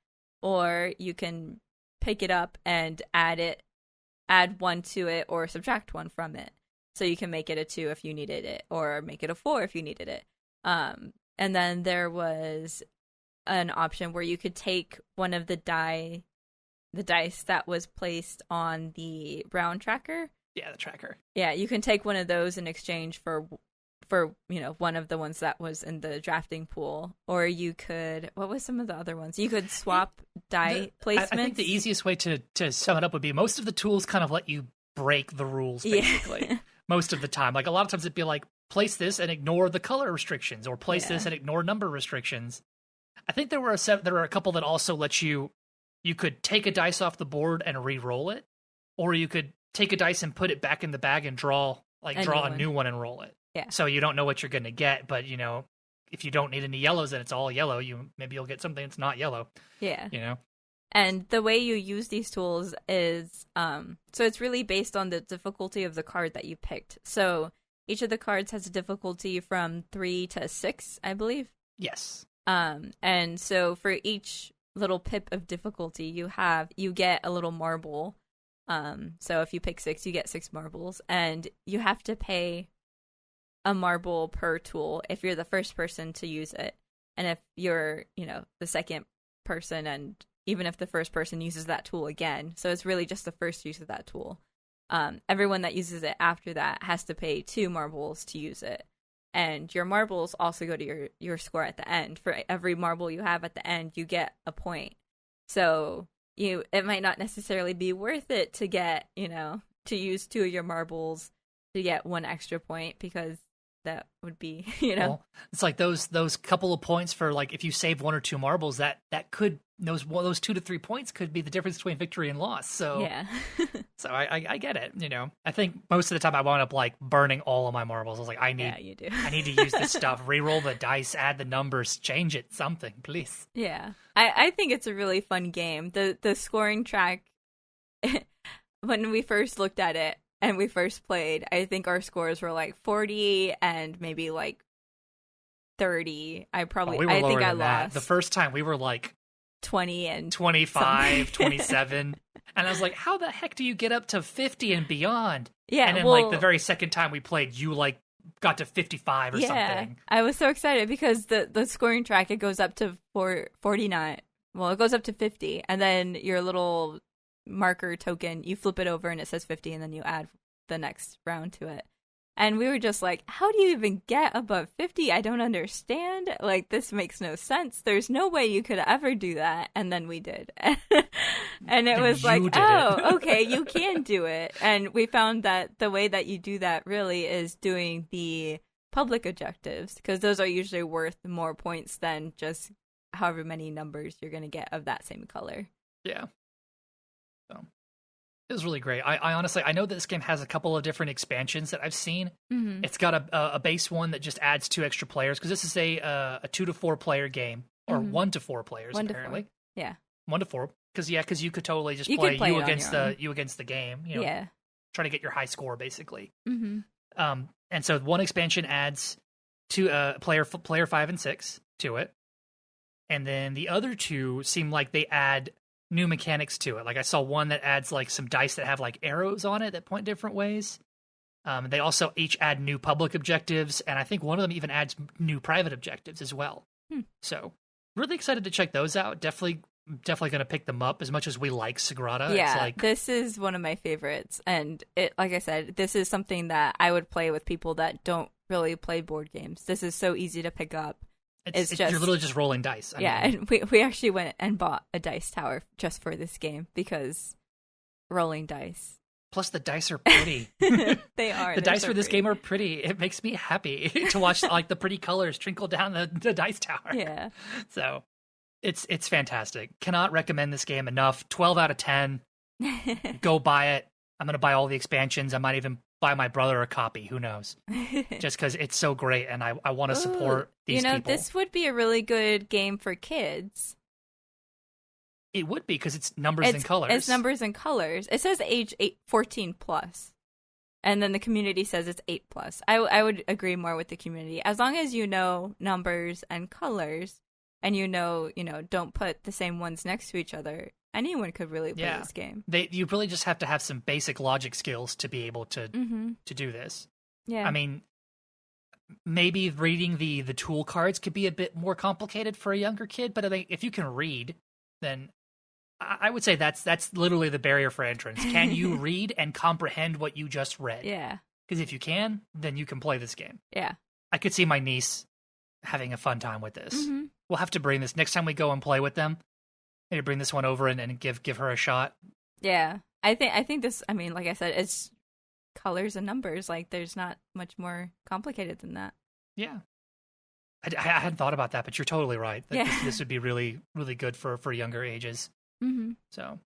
Or you can pick it up and add 1 to it or subtract 1 from it. So you can make it a 2 if you needed it, or make it a 4 if you needed it. And then there was an option where you could take one of the dice that was placed on the round tracker. Yeah, the tracker. Yeah, you can take one of those in exchange for one of the ones that was in the drafting pool. Or you could, what was some of the other ones? You could swap die placements. I think the easiest way to sum it up would be most of the tools kind of let you break the rules, basically. Yeah. Most of the time. Like, a lot of times it'd be like, place this and ignore the color restrictions, or place this and ignore number restrictions. I think there were a couple that also let you could take a dice off the board and re-roll it, or you could take a dice and put it back in the bag and draw a new one and roll it. Yeah. So you don't know what you're going to get, but if you don't need any yellows and it's all yellow, maybe you'll get something that's not yellow. Yeah. And the way you use these tools is, so it's really based on the difficulty of the card that you picked. So each of the cards has a difficulty from 3 to 6, I believe. Yes. And so for each little pip of difficulty you get a little marble. So if you pick 6, you get 6 marbles, and you have to pay a marble per tool if you're the first person to use it. And if you're, the second person, and even if the first person uses that tool again. So it's really just the first use of that tool. Everyone that uses it after that has to pay 2 marbles to use it. And your marbles also go to your score at the end. For every marble you have at the end, you get a point. So it might not necessarily be worth it to get, to use 2 of your marbles to get 1 extra point, because that would be, Well, it's like those couple of points for, like, if you save 1 or 2 marbles, that could, those 2 to 3 points could be the difference between victory and loss. So yeah. So I get it. I think most of the time I wound up like burning all of my marbles. I was like, I need to use this stuff. Reroll the dice, add the numbers, change it, something, please. Yeah, I think it's a really fun game. The scoring track, when we first looked at it and we first played, I think our scores were like 40 and maybe like 30. I think I lost. The first time we were like 20 and 25, 27. And I was like, how the heck do you get up to 50 and beyond? Yeah. And then like the very second time we played, you like got to 55 or something. I was so excited because the scoring track, it goes up to 49. Well, it goes up to 50. And then your little marker token, you flip it over and it says 50, and then you add the next round to it. And we were just like, how do you even get above 50? I don't understand. Like, this makes no sense. There's no way you could ever do that. And then we did. And it was like, okay, you can do it. And we found that the way that you do that really is doing the public objectives, because those are usually worth more points than just however many numbers you're going to get of that same color. Yeah. So it was really great. I honestly, I know that this game has a couple of different expansions that I've seen. Mm-hmm. It's got a base one that just adds 2 extra players, because this is a 2 to 4 player game, or 1 to 4 players, 1 to apparently. 4. Yeah. 1 to 4. Because you could totally just you play play you against the game. Yeah. Try to get your high score, basically. Mm-hmm. And so one expansion adds player 5 and 6 to it. And then the other 2 seem like they add new mechanics to it. Like I saw one that adds like some dice that have like arrows on it that point different ways. They also each add new public objectives, and I think one of them even adds new private objectives as well. So really excited to check those out. Definitely going to pick them up as much as we like Sagrada. Yeah, it's like, this is one of my favorites. And it, like I said, this is something that I would play with people that don't really play board games. This is so easy to pick up. It's just, you're literally just rolling dice. I mean, and we actually went and bought a dice tower just for this game because rolling dice. Plus, the dice are pretty. They are. The dice so for this pretty. game are pretty. It makes me happy to watch like the pretty colors trickle down the dice tower. Yeah. So it's fantastic. Cannot recommend this game enough. 12 out of 10. Go buy it. I'm going to buy all the expansions. I might even buy my brother a copy. Who knows? Just because it's so great, and I want to support these people. This would be a really good game for kids. It would be, because it's numbers and colors. It's numbers and colors. It says age 14 plus. And then the community says it's 8 plus. I would agree more with the community. As long as you know numbers and colors, and you know, don't put the same ones next to each other, anyone could really play this game. You really just have to have some basic logic skills to be able to do this. Yeah. I mean, maybe reading the tool cards could be a bit more complicated for a younger kid, but I think if you can read, then I would say that's literally the barrier for entrance. Can you read and comprehend what you just read? Yeah. Because if you can, then you can play this game. Yeah. I could see my niece having a fun time with this. Mm-hmm. We'll have to bring this next time we go and play with them. Maybe bring this one over and give her a shot. Yeah. I think this, I mean, like I said, it's colors and numbers. Like, there's not much more complicated than that. Yeah. I hadn't thought about that, but you're totally right. This would be really, really good for younger ages. Mm-hmm. So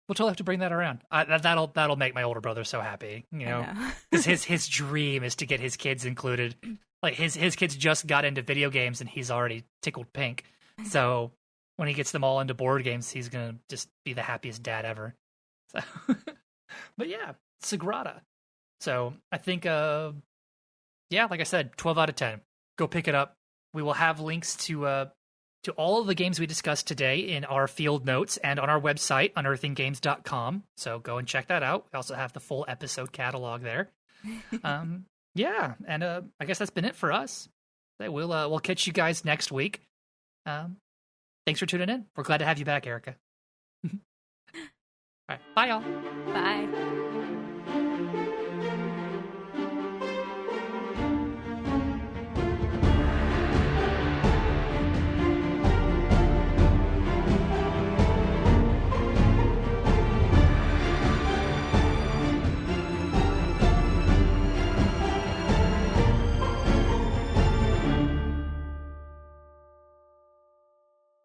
we'll totally have to bring that around. That'll make my older brother so happy, because his dream is to get his kids included. Like his kids just got into video games and he's already tickled pink. So when he gets them all into board games, he's gonna just be the happiest dad ever. So, but yeah, Sagrada. So I think, like I said, 12 out of 10. Go pick it up. We will have links to all of the games we discussed today in our field notes and on our website, unearthinggames.com. So go and check that out. We also have the full episode catalog there. Yeah, and I guess that's been it for us. We'll catch you guys next week. Thanks for tuning in. We're glad to have you back, Erica. All right, bye, y'all. Bye.